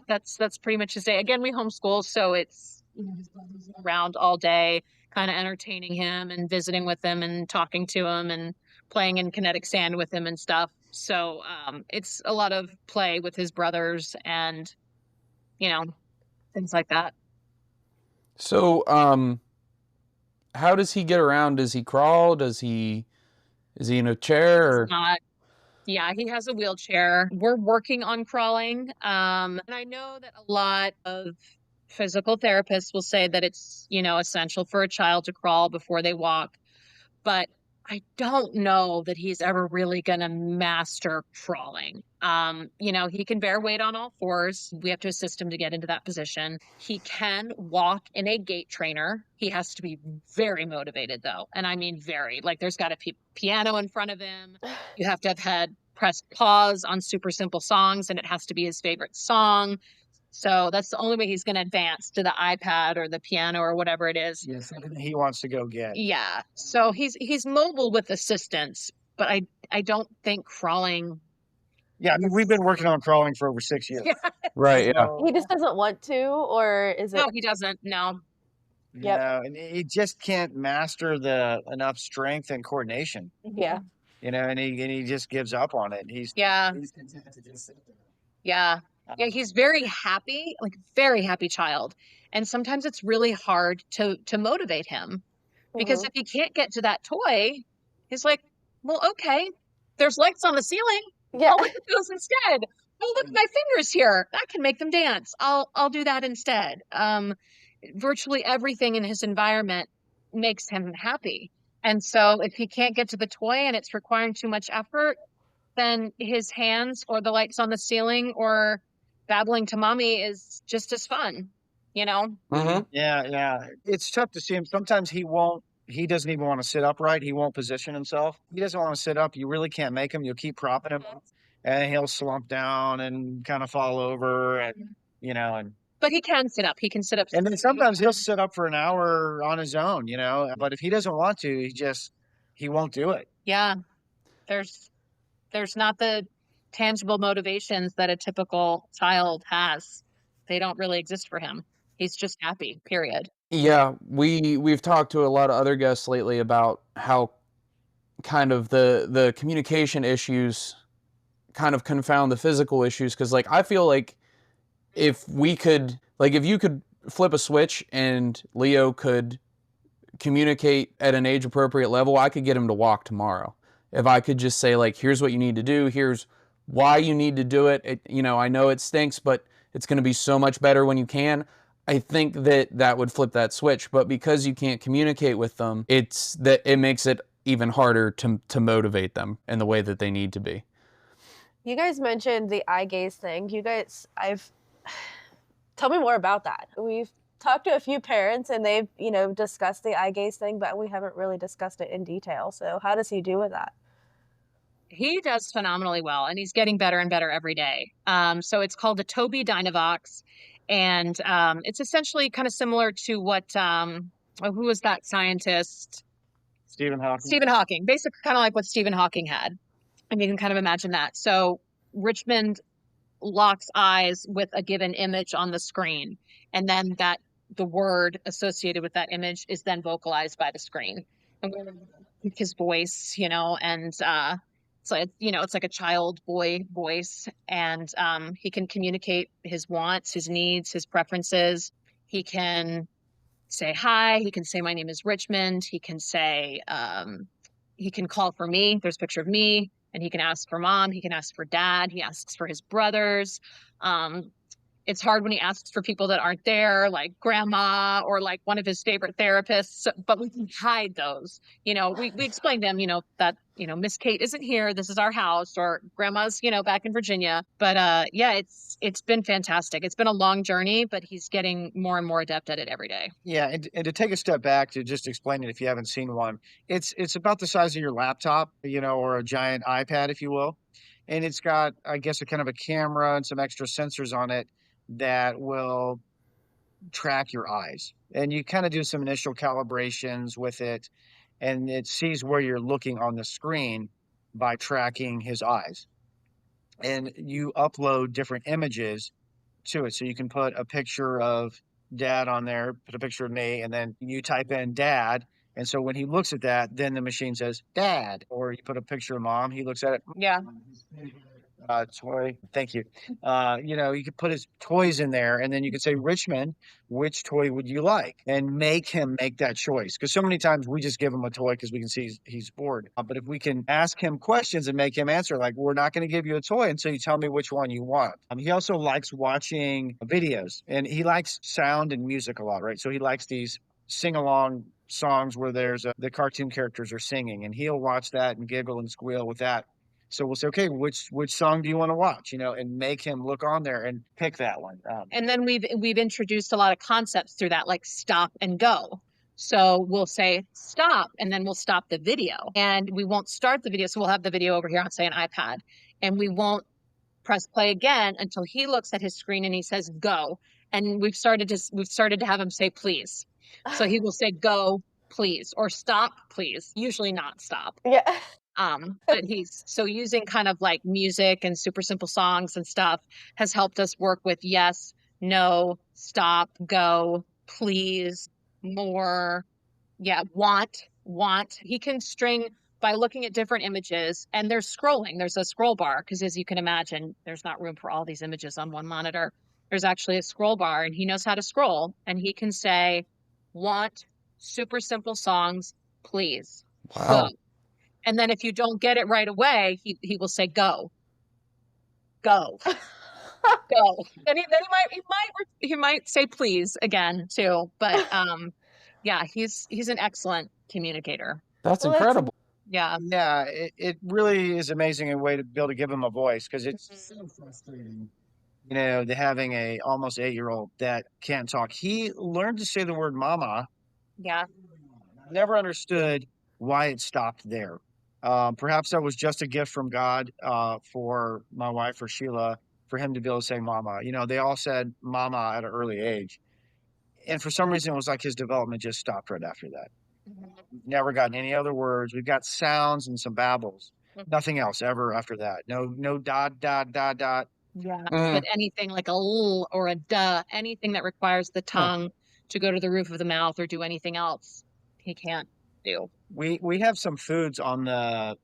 that's pretty much his day. Again, we homeschool, so it's his brother's around all day, kind of entertaining him and visiting with him and talking to him and playing in kinetic sand with him and stuff. So it's a lot of play with his brothers and things like that. So how does he get around? Does he crawl? Is he in a chair? Or? Yeah, he has a wheelchair. We're working on crawling. And I know that a lot of physical therapists will say that it's, essential for a child to crawl before they walk. But I don't know that he's ever really going to master crawling. He can bear weight on all fours. We have to assist him to get into that position. He can walk in a gait trainer. He has to be very motivated, though. And I mean very. Like, there's got to be piano in front of him. You have to have had press pause on super simple songs, and it has to be his favorite song. So that's the only way he's going to advance to the iPad or the piano or whatever it is. Yes, he wants to go get. Yeah. So he's mobile with assistance, but I don't think crawling. Yeah, I mean, we've been working on crawling for over 6 years. Yeah. Right, yeah. He just doesn't want to, or is it? No, he doesn't. No. Yep. No, and he just can't master enough strength and coordination. Yeah. And he just gives up on it. He's content to just sit there. Yeah. Yeah, he's very happy, like very happy child. And sometimes it's really hard to motivate him because if he can't get to that toy, he's like, well, okay, there's lights on the ceiling. Yeah. I'll look at those instead. Oh, look, my fingers here. I can make them dance. I'll do that instead. Virtually everything in his environment makes him happy. And so if he can't get to the toy and it's requiring too much effort, then his hands or the lights on the ceiling or babbling to mommy is just as fun, Mm-hmm. Yeah. It's tough to see him. Sometimes he doesn't even want to sit upright. He won't position himself. He doesn't want to sit up. You really can't make him. You'll keep propping him up and he'll slump down and kind of fall over and. But he can sit up. He can sit up. And then sometimes he'll sit up for an hour on his own, but if he doesn't want to, he won't do it. Yeah. There's not the tangible motivations that a typical child has. They don't really exist for him. He's just happy, period. Yeah, we've talked to a lot of other guests lately about how kind of the communication issues kind of confound the physical issues, because like I feel like if you could flip a switch and Leo could communicate at an age appropriate level, I could get him to walk tomorrow. if I could just say, like, here's what you need to do, here's why you need to do it, you know, I know it stinks, but it's going to be so much better when you can. I think that would flip that switch. But because you can't communicate with them, it makes it even harder to motivate them in the way that they need to be. You guys mentioned the eye gaze thing. Tell me more about that. We've talked to a few parents and they've, discussed the eye gaze thing, but we haven't really discussed it in detail. So how does he do with that? He does phenomenally well, and he's getting better and better every day. So it's called the Tobii Dynavox, and it's essentially kind of similar to what, who was that scientist? Stephen Hawking. Stephen Hawking, basically kind of like what Stephen Hawking had. And you can kind of imagine that. So Richmond locks eyes with a given image on the screen, and then the word associated with that image is then vocalized by the screen. And his voice, and so it's like a child boy voice, and he can communicate his wants, his needs, his preferences. He can say hi. He can say, "My name is Richmond." He can say, he can call for me. There's a picture of me, and he can ask for mom. He can ask for dad. He asks for his brothers. It's hard when he asks for people that aren't there, like grandma or like one of his favorite therapists, but we can hide those. We explain to them, that, Miss Kate isn't here. This is our house, or grandma's, back in Virginia. But yeah, it's been fantastic. It's been a long journey, but he's getting more and more adept at it every day. Yeah, and to take a step back to just explain it if you haven't seen one, it's about the size of your laptop, or a giant iPad, if you will. And it's got, I guess, a kind of a camera and some extra sensors on it that will track your eyes. And you kind of do some initial calibrations with it, and it sees where you're looking on the screen by tracking his eyes. And you upload different images to it. So you can put a picture of dad on there, put a picture of me, and then you type in dad. And so when he looks at that, then the machine says dad, or you put a picture of mom, he looks at it. Yeah. Toy. Thank you. You could put his toys in there, and then you could say, Richmond, which toy would you like? And make him make that choice. Because so many times we just give him a toy because we can see he's bored. But if we can ask him questions and make him answer, like, we're not going to give you a toy until you tell me which one you want. He also likes watching videos, and he likes sound and music a lot, right? So he likes these sing-along songs where the cartoon characters are singing, and he'll watch that and giggle and squeal with that. So we'll say, okay, which song do you want to watch? And make him look on there and pick that one. And then we've introduced a lot of concepts through that, like stop and go. So we'll say stop, and then we'll stop the video, and we won't start the video. So we'll have the video over here on, say, an iPad, and we won't press play again until he looks at his screen and he says go. And we've started to have him say please. So he will say go, please, or stop, please. Usually not stop. Yeah. But using kind of like music and super simple songs and stuff has helped us work with yes, no, stop, go, please, more, want. He can string by looking at different images, and there's scrolling. There's a scroll bar because, as you can imagine, there's not room for all these images on one monitor. There's actually a scroll bar, and he knows how to scroll, and he can say, want super simple songs, please. Wow. Go. And then if you don't get it right away, he will say, go. Go. Go. And then he might say please again too. But yeah, he's an excellent communicator. That's incredible. Yeah. Yeah, it really is amazing a way to be able to give him a voice, because it's so frustrating, having a almost 8-year-old that can't talk. He learned to say the word mama. Yeah. Never understood why it stopped there. Perhaps that was just a gift from God for my wife, for Sheila, for him to be able to say mama. They all said mama at an early age. And for some reason, it was like his development just stopped right after that. We've never gotten any other words. We've got sounds and some babbles. Nothing else ever after that. No dot, dot, dot, dot. Yeah. But anything like a l or a duh, anything that requires the tongue to go to the roof of the mouth or do anything else, he can't do. We have some foods on the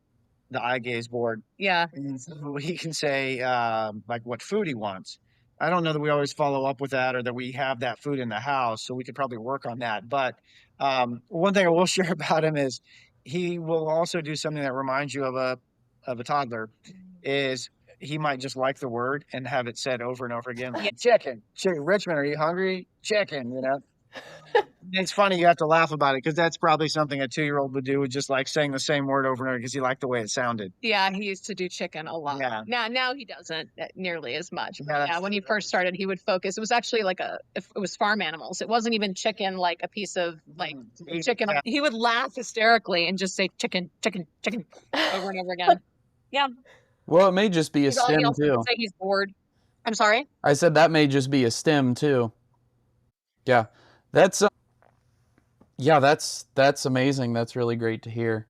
eye gaze board. Yeah. And so he can say like what food he wants. I don't know that we always follow up with that, or that we have that food in the house, so we could probably work on that. But One thing I will share about him is he will also do something that reminds you of a toddler. Is he might just like the word and have it said over and over again. Yeah. Chicken. Richmond, are you hungry? Chicken. You know. It's funny, you have to laugh about it because that's probably something a 2-year-old would do, would just like saying the same word over and over because he liked the way it sounded. Yeah, he used to do chicken a lot. Yeah. Now he doesn't nearly as much. Yeah, But yeah, that's when he first started, he would focus. It was actually like it was farm animals. It wasn't even chicken, like a piece of like chicken. Yeah. He would laugh hysterically and just say chicken, chicken, chicken over and over again. Yeah. Well, it may just be a He stim also too. would say he's bored. I'm sorry? I said that may just be a stim too. Yeah. That's that's amazing. That's really great to hear.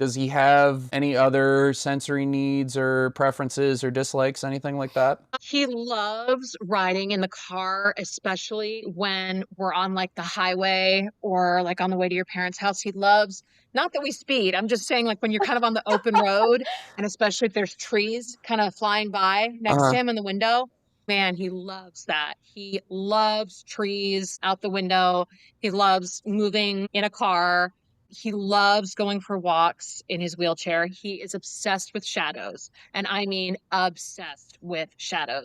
Does he have any other sensory needs or preferences or dislikes, anything like that? He loves riding in the car, especially when we're on like the highway or like on the way to your parents' house. He loves, not that we speed, I'm just saying like when you're kind of on the open road, and especially if there's trees kind of flying by next to him in the window. Man, he loves that. He loves trees out the window. He loves moving in a car. He loves going for walks in his wheelchair. He is obsessed with shadows. And I mean obsessed with shadows.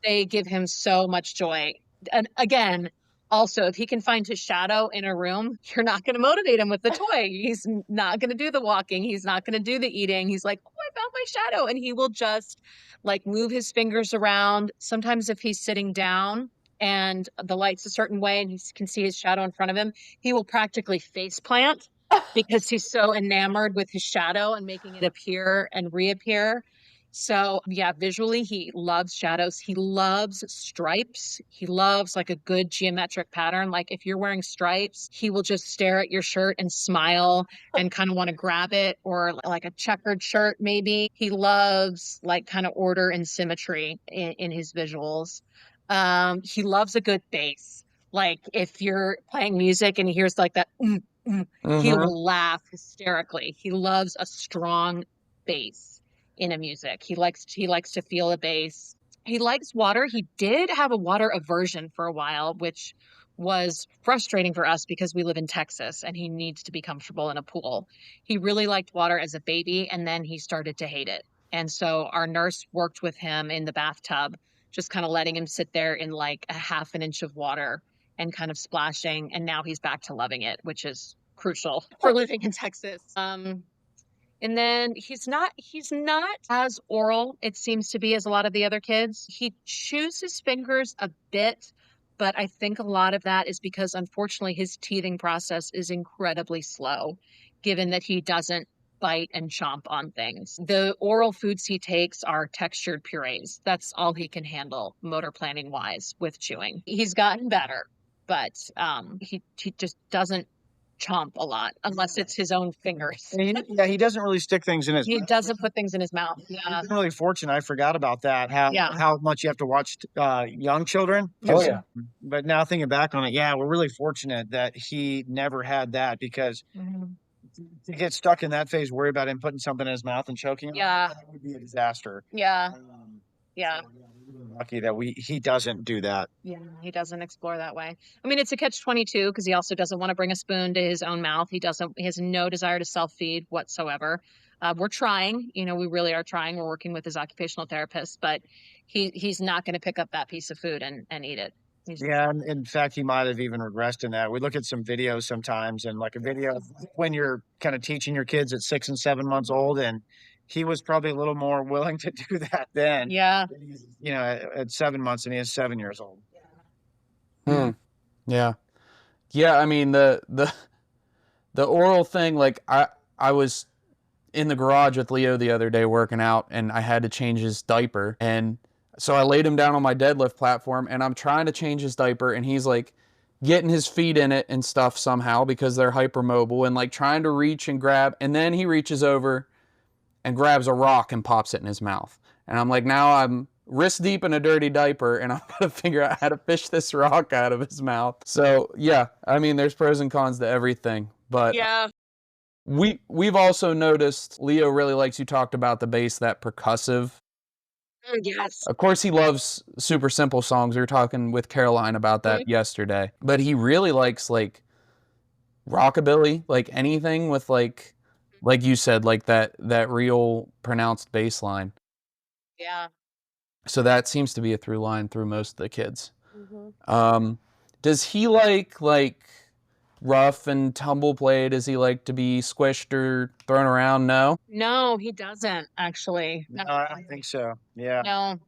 They give him so much joy. And again, also, if he can find his shadow in a room, you're not going to motivate him with the toy. He's not going to do the walking. He's not going to do the eating. He's like, oh, I found my shadow. And he will just like move his fingers around. Sometimes if he's sitting down and the light's a certain way and he can see his shadow in front of him, he will practically face plant because he's so enamored with his shadow and making it appear and reappear. So yeah, visually, he loves shadows. He loves stripes. He loves like a good geometric pattern. Like if you're wearing stripes, he will just stare at your shirt and smile and kind of want to grab it, or like a checkered shirt, maybe. He loves like kind of order and symmetry in his visuals. He loves a good bass. Like if you're playing music and he hears like that, he will laugh hysterically. He loves a strong bass in a music. He likes to feel a bass. He likes water. He did have a water aversion for a while, which was frustrating for us because we live in Texas and he needs to be comfortable in a pool. He really liked water as a baby, and then he started to hate it. And so our nurse worked with him in the bathtub, just kind of letting him sit there in like a half an inch of water and kind of splashing. And now he's back to loving it, which is crucial for living in Texas. And then he's not as oral, it seems to be, as a lot of the other kids. He chews his fingers a bit, but I think a lot of that is because, unfortunately, his teething process is incredibly slow, given that he doesn't bite and chomp on things. The oral foods he takes are textured purees. That's all he can handle, motor planning wise, with chewing. He's gotten better, but he just doesn't chomp a lot unless it's his own fingers. He doesn't really stick things in his He mouth. doesn't put things in his mouth. He's been really fortunate. I forgot about that. How much you have to watch young children. Oh yeah. But now thinking back on it, yeah, we're really fortunate that he never had that, because to get stuck in that phase, worry about him putting something in his mouth and choking him, that would be a disaster. Yeah. So lucky that he doesn't do that. Yeah, he doesn't explore that way. I mean, it's a catch-22 because he also doesn't want to bring a spoon to his own mouth. He has no desire to self-feed whatsoever. We're trying, we really are trying. We're working with his occupational therapist, but he's not going to pick up that piece of food and eat it. And in fact, he might have even regressed in that. We look at some videos sometimes, and like a video when you're kind of teaching your kids at 6 and 7 months old, and he was probably a little more willing to do that then. Yeah. At 7 months, and he is 7 years old. Yeah. Yeah. I mean, the oral thing, like I was in the garage with Leo the other day working out, and I had to change his diaper. And so I laid him down on my deadlift platform, and I'm trying to change his diaper, and he's like getting his feet in it and stuff somehow because they're hypermobile, and like trying to reach and grab. And then he reaches over and grabs a rock and pops it in his mouth. And I'm like, now I'm wrist deep in a dirty diaper, and I'm going to figure out how to fish this rock out of his mouth. So yeah, I mean, there's pros and cons to everything, but yeah. We've also noticed Leo really likes, you talked about the bass, that percussive. Yes. Of course, he loves super simple songs. We were talking with Caroline about that yesterday. But he really likes like rockabilly, like anything with like you said, like that real pronounced bass line. Yeah. So that seems to be a through line through most of the kids. Mm-hmm. Does he like rough and tumble play? Does he like to be squished or thrown around? No. No, he doesn't actually. No, I don't think so. Yeah. No.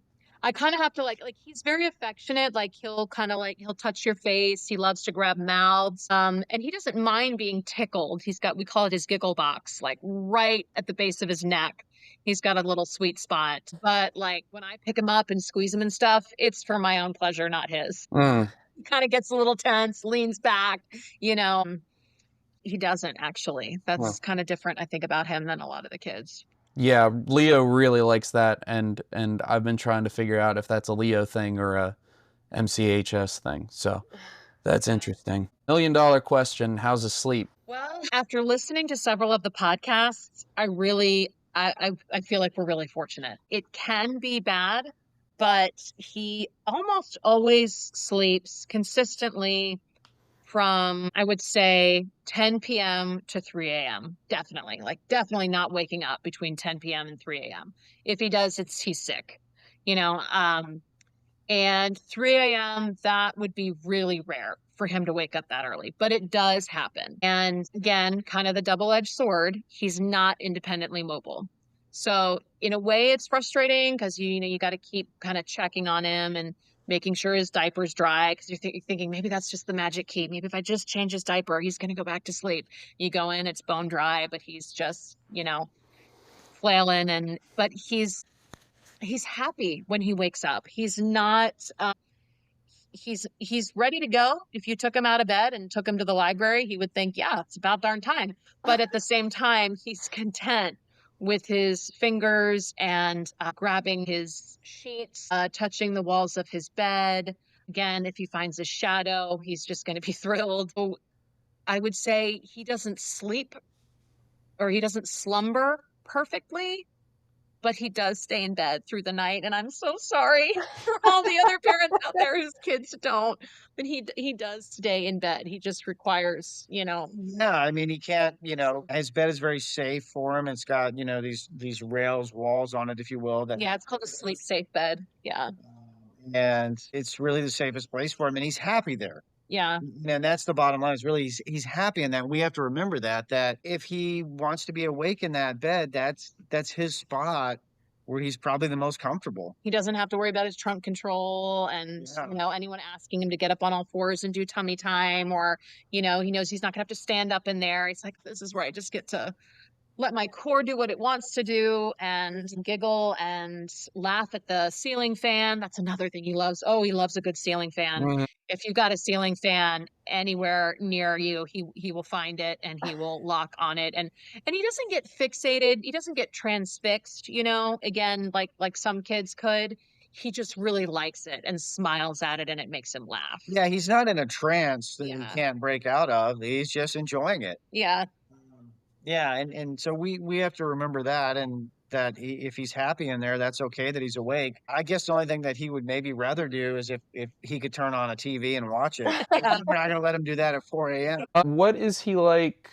I kind of have to like he's very affectionate. Like he'll kind of like he'll touch your face. He loves to grab mouths. And he doesn't mind being tickled. We call it his giggle box, like right at the base of his neck. He's got a little sweet spot. But like when I pick him up and squeeze him and stuff, it's for my own pleasure, not his. He kind of gets a little tense, leans back, you know. He doesn't actually. That's kind of different, I think, about him than a lot of the kids. Yeah, Leo really likes that, and I've been trying to figure out if that's a Leo thing or a MCHS thing. So that's interesting. $1 million question: how's his sleep? Well, after listening to several of the podcasts, I feel like we're really fortunate. It can be bad, but he almost always sleeps consistently from, I would say, 10 p.m. to 3 a.m. Definitely, definitely not waking up between 10 p.m. and 3 a.m. If he does, he's sick, you know. And 3 a.m., that would be really rare for him to wake up that early, but it does happen. And again, kind of the double-edged sword, he's not independently mobile. So in a way, it's frustrating because you got to keep kind of checking on him and making sure his diaper's dry because you're thinking maybe that's just the magic key. Maybe if I just change his diaper, he's going to go back to sleep. You go in, it's bone dry, but he's just, flailing. But he's happy when he wakes up. He's not, he's ready to go. If you took him out of bed and took him to the library, he would think, yeah, it's about darn time. But at the same time, he's content with his fingers and grabbing his sheets, touching the walls of his bed. Again, if he finds a shadow, he's just going to be thrilled. So I would say he doesn't sleep or he doesn't slumber perfectly, but he does stay in bed through the night. And I'm so sorry for all the other parents out there whose kids don't, but he does stay in bed. He just requires, Yeah, I mean, he can't, his bed is very safe for him. It's got, these rails, walls on it, if you will. Yeah, it's called a sleep safe bed. Yeah. And it's really the safest place for him. And he's happy there. Yeah. And that's the bottom line is really he's happy in that. We have to remember that if he wants to be awake in that bed, that's his spot where he's probably the most comfortable. He doesn't have to worry about his trunk control and, anyone asking him to get up on all fours and do tummy time or, he knows he's not gonna have to stand up in there. He's like, this is where I just get to let my core do what it wants to do and giggle and laugh at the ceiling fan. That's another thing he loves. Oh, he loves a good ceiling fan. If you've got a ceiling fan anywhere near you, he will find it and he will lock on it. And he doesn't get fixated. He doesn't get transfixed, again, like some kids could. He just really likes it and smiles at it and it makes him laugh. Yeah, he's not in a trance that he can't break out of. He's just enjoying it. Yeah. Yeah, and so we have to remember that and that if he's happy in there, that's okay that he's awake. I guess the only thing that he would maybe rather do is if he could turn on a TV and watch it. We're not going to let him do that at 4 a.m. What is he like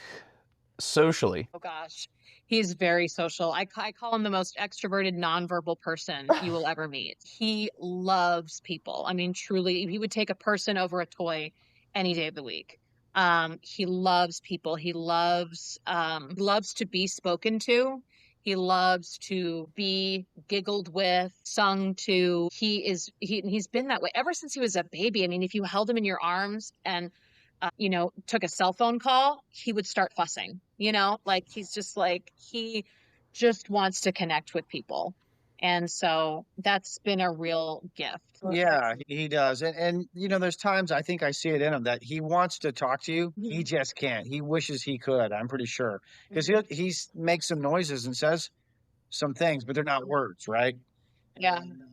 socially? Oh gosh, he's very social. I call him the most extroverted, nonverbal person you will ever meet. He loves people. I mean, truly, he would take a person over a toy any day of the week. He loves people. He loves to be spoken to. He loves to be giggled with, sung to. He's been that way ever since he was a baby. I mean, if you held him in your arms and took a cell phone call, he would start fussing, he's just he just wants to connect with people. And so that's been a real gift. Yeah, he does. And there's times I think I see it in him that he wants to talk to you. He just can't. He wishes he could, I'm pretty sure. Because he makes some noises and says some things, but they're not words, right? Yeah. And,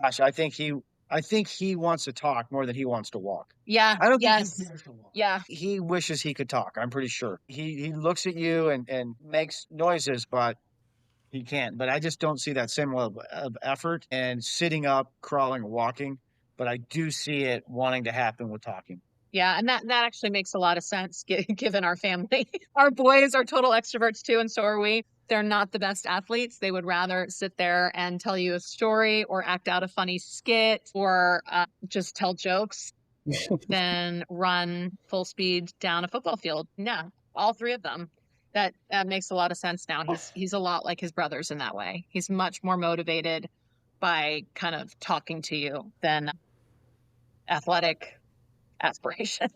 gosh, I think he wants to talk more than he wants to walk. Yeah. I don't think Yes. he cares to walk. Yeah. He wishes he could talk, I'm pretty sure. He looks at you and makes noises, but he can't. But I just don't see that same level of effort and sitting up, crawling, walking. But I do see it wanting to happen with talking. Yeah, and that actually makes a lot of sense given our family. Our boys are total extroverts too, and so are we. They're not the best athletes. They would rather sit there and tell you a story or act out a funny skit or just tell jokes than run full speed down a football field. Yeah, all three of them. That makes a lot of sense now. He's a lot like his brothers in that way. He's much more motivated by kind of talking to you than athletic aspiration.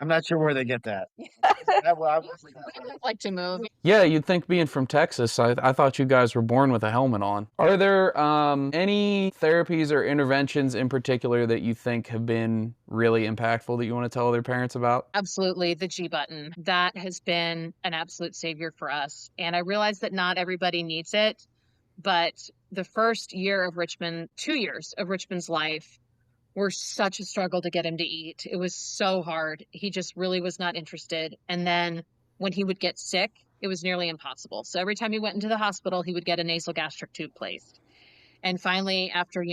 I'm not sure where they get that. I like to move. Yeah, you'd think being from Texas, I thought you guys were born with a helmet on. Are there any therapies or interventions in particular that you think have been really impactful that you want to tell other parents about? Absolutely. The G button. That has been an absolute savior for us. And I realize that not everybody needs it, but the first year of Richmond, 2 years of Richmond's life, were such a struggle to get him to eat. It was so hard. He just really was not interested. And then when he would get sick, it was nearly impossible. So every time he went into the hospital, he would get a nasal gastric tube placed. And finally, after,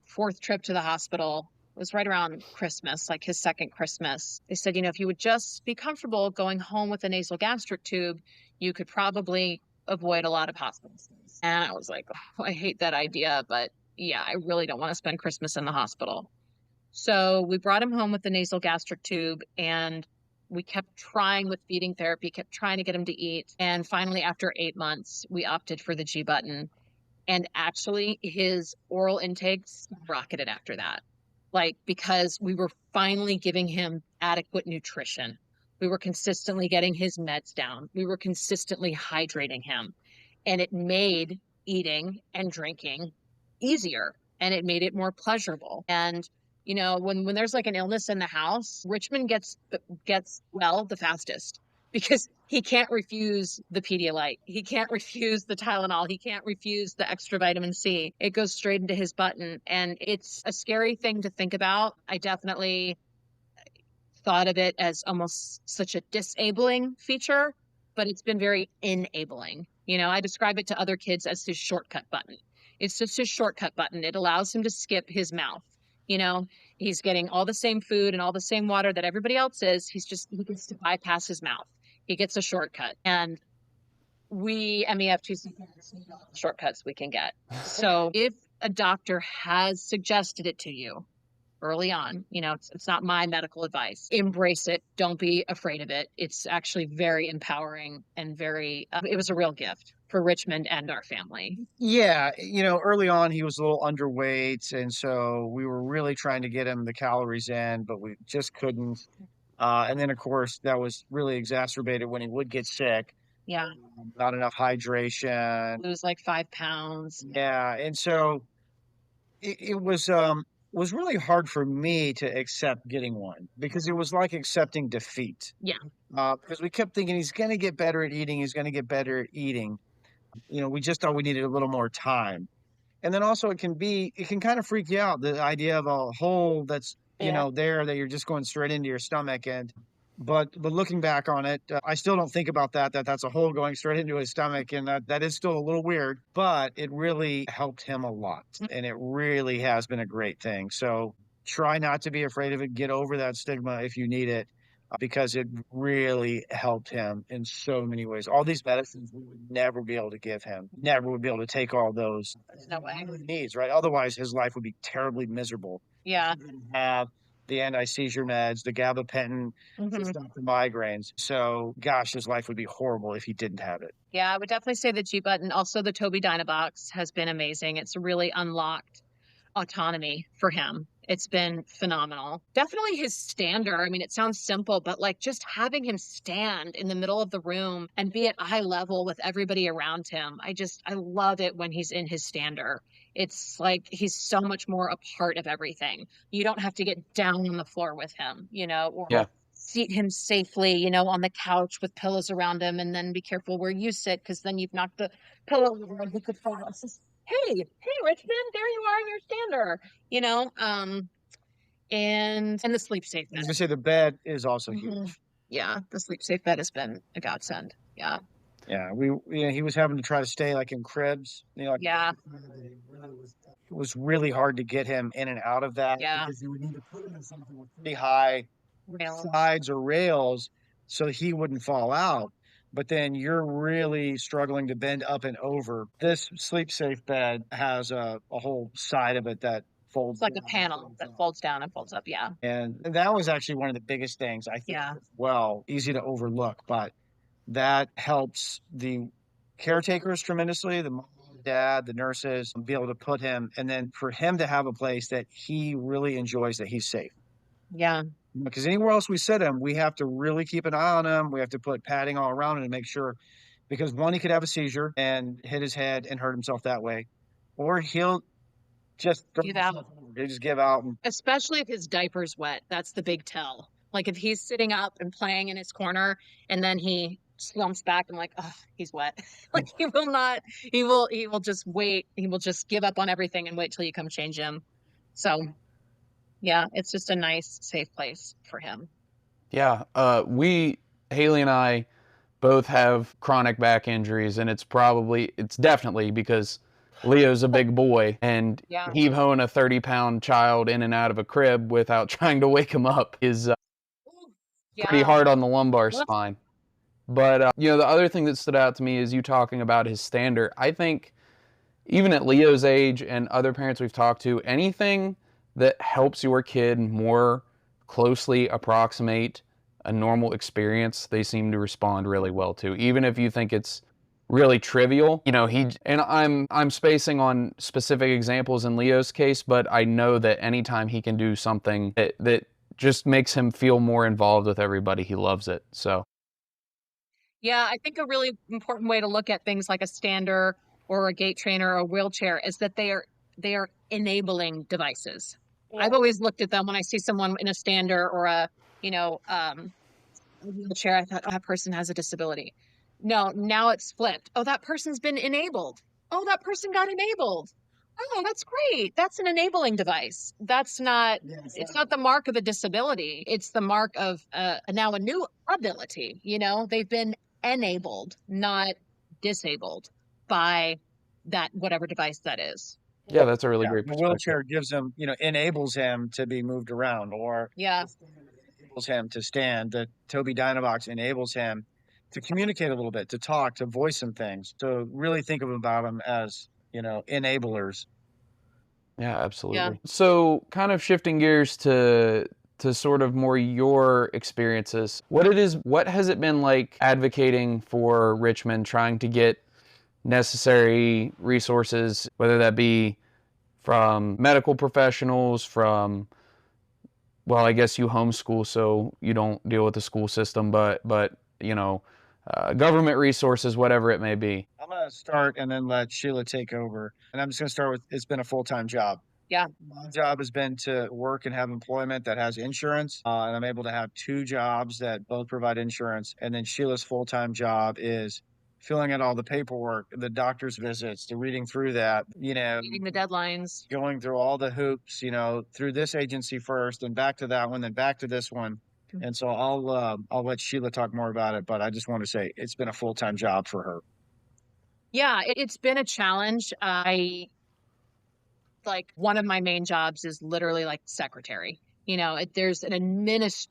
fourth trip to the hospital, it was right around Christmas, like his second Christmas. They said, if you would just be comfortable going home with a nasal gastric tube, you could probably avoid a lot of hospital stays. And I was like, oh, I hate that idea, but yeah, I really don't want to spend Christmas in the hospital. So we brought him home with the nasal gastric tube, and we kept trying with feeding therapy, kept trying to get him to eat. And finally, after 8 months, we opted for the G button. And actually, his oral intakes rocketed after that. Because we were finally giving him adequate nutrition. We were consistently getting his meds down. We were consistently hydrating him. And it made eating and drinking easier, and it made it more pleasurable. And when there's like an illness in the house, Richmond gets well the fastest because he can't refuse the Pedialyte. He can't refuse the Tylenol. He can't refuse the extra vitamin C. It goes straight into his button, and it's a scary thing to think about. I definitely thought of it as almost such a disabling feature, but it's been very enabling. I describe it to other kids as his shortcut button. It's just his shortcut button. It allows him to skip his mouth. He's getting all the same food and all the same water that everybody else is. He gets to bypass his mouth. He gets a shortcut. And we, MEF2C parents, need all the shortcuts we can get. So if a doctor has suggested it to you early on, it's not my medical advice. Embrace it. Don't be afraid of it. It's actually very empowering and it was a real gift for Richmond and our family. Yeah, early on he was a little underweight, and so we were really trying to get him the calories in, but we just couldn't. And then, of course, that was really exacerbated when he would get sick. Yeah. Not enough hydration. Lose like 5 pounds. Yeah, and so it was really hard for me to accept getting one because it was like accepting defeat. Yeah. Because we kept thinking he's going to get better at eating. He's going to get better at eating. We just thought we needed a little more time. And then also it can kind of freak you out, the idea of a hole that's, there that you're just going straight into your stomach. But looking back on it, I still don't think about that's a hole going straight into his stomach. And that is still a little weird, but it really helped him a lot. And it really has been a great thing. So try not to be afraid of it. Get over that stigma if you need it. Because it really helped him in so many ways. All these medicines we would never be able to give him, never would be able to take all those no way. needs, right? Otherwise, his life would be terribly miserable. Yeah. He didn't have the anti-seizure meds, the gabapentin, to stop the migraines. So, gosh, his life would be horrible if he didn't have it. Yeah, I would definitely say the G button. Also, the Toby Dynabox has been amazing. It's really unlocked autonomy for him. It's been phenomenal. Definitely his stander. It sounds simple, but just having him stand in the middle of the room and be at eye level with everybody around him. I love it when he's in his stander. It's like he's so much more a part of everything. You don't have to get down on the floor with him, or seat him safely, on the couch with pillows around him, and then be careful where you sit because then you've knocked the pillow over and he could fall. It's just, hey, Richmond, there you are in your stander, and the sleep safe bed. I was gonna say the bed is also huge. Yeah, the sleep safe bed has been a godsend. Yeah. Yeah, he was having to try to stay in cribs. Yeah. it was really hard to get him in and out of that Yeah. because you would need to put him in something with pretty high Rails. sides or rails so he wouldn't fall out. But then you're really struggling to bend up and over. This sleep safe bed has a whole side of it that folds It's like a down and panel folds that up. folds down and folds up. Yeah. And that was actually one of the biggest things I think, Yeah. well, easy to overlook, but that helps the caretakers tremendously, the mom, the dad, the nurses, be able to put him, and then for him to have a place that he really enjoys, that he's safe. Yeah. Because anywhere else we sit him, we have to really keep an eye on him. We have to put padding all around him to make sure, because one, he could have a seizure and hit his head and hurt himself that way, or he'll just Give out. He'll just give out. And Especially if his diaper's wet. That's the big tell. Like if he's sitting up and playing in his corner and then he slumps back and like, oh, he's wet. Like he will just wait. He will just give up on everything and wait till you come change him. So yeah, it's just a nice, safe place for him. Yeah. Haley and I both have chronic back injuries, and it's definitely because Leo's a big boy, and Yeah. heave-hoing a 30-pound child in and out of a crib without trying to wake him up is pretty hard on the lumbar spine. But, the other thing that stood out to me is you talking about his stander. I think even at Leo's age and other parents we've talked to, anything that helps your kid more closely approximate a normal experience, they seem to respond really well to. Even if you think it's really trivial, I'm spacing on specific examples in Leo's case, but I know that anytime he can do something that just makes him feel more involved with everybody, he loves it. So yeah, I think a really important way to look at things like a stander or a gait trainer or a wheelchair is that they are enabling devices. Yeah. I've always looked at them when I see someone in a stander or a wheelchair. I thought, oh, that person has a disability. No, now it's flipped. Oh, that person's been enabled. Oh, that person got enabled. Oh, that's great. That's an enabling device. That's not, it's not the mark of a disability. It's the mark of now a new ability. They've been enabled, not disabled by that, whatever device that is. Yeah, that's a really great The perspective. wheelchair gives him, enables him to be moved around, or enables him to stand. The Tobii Dynavox enables him to communicate a little bit, to talk, to voice some things. So really think about them as, enablers. Yeah, absolutely. Yeah. So kind of shifting gears to sort of more your experiences. What has it been like advocating for Richmond, trying to get necessary resources, whether that be from medical professionals, I guess you homeschool, so you don't deal with the school system, but government resources, whatever it may be. I'm going to start and then let Sheila take over. And I'm just going to start with, it's been a full-time job. Yeah. My job has been to work and have employment that has insurance. And I'm able to have 2 jobs that both provide insurance. And then Sheila's full-time job is filling out all the paperwork, the doctor's visits, the reading through that, Meeting the deadlines. going through all the hoops, through this agency first and back to that one, then back to this one. And so I'll let Sheila talk more about it, but I just want to say it's been a full-time job for her. Yeah, it's been a challenge. One of my main jobs is literally like secretary. There's an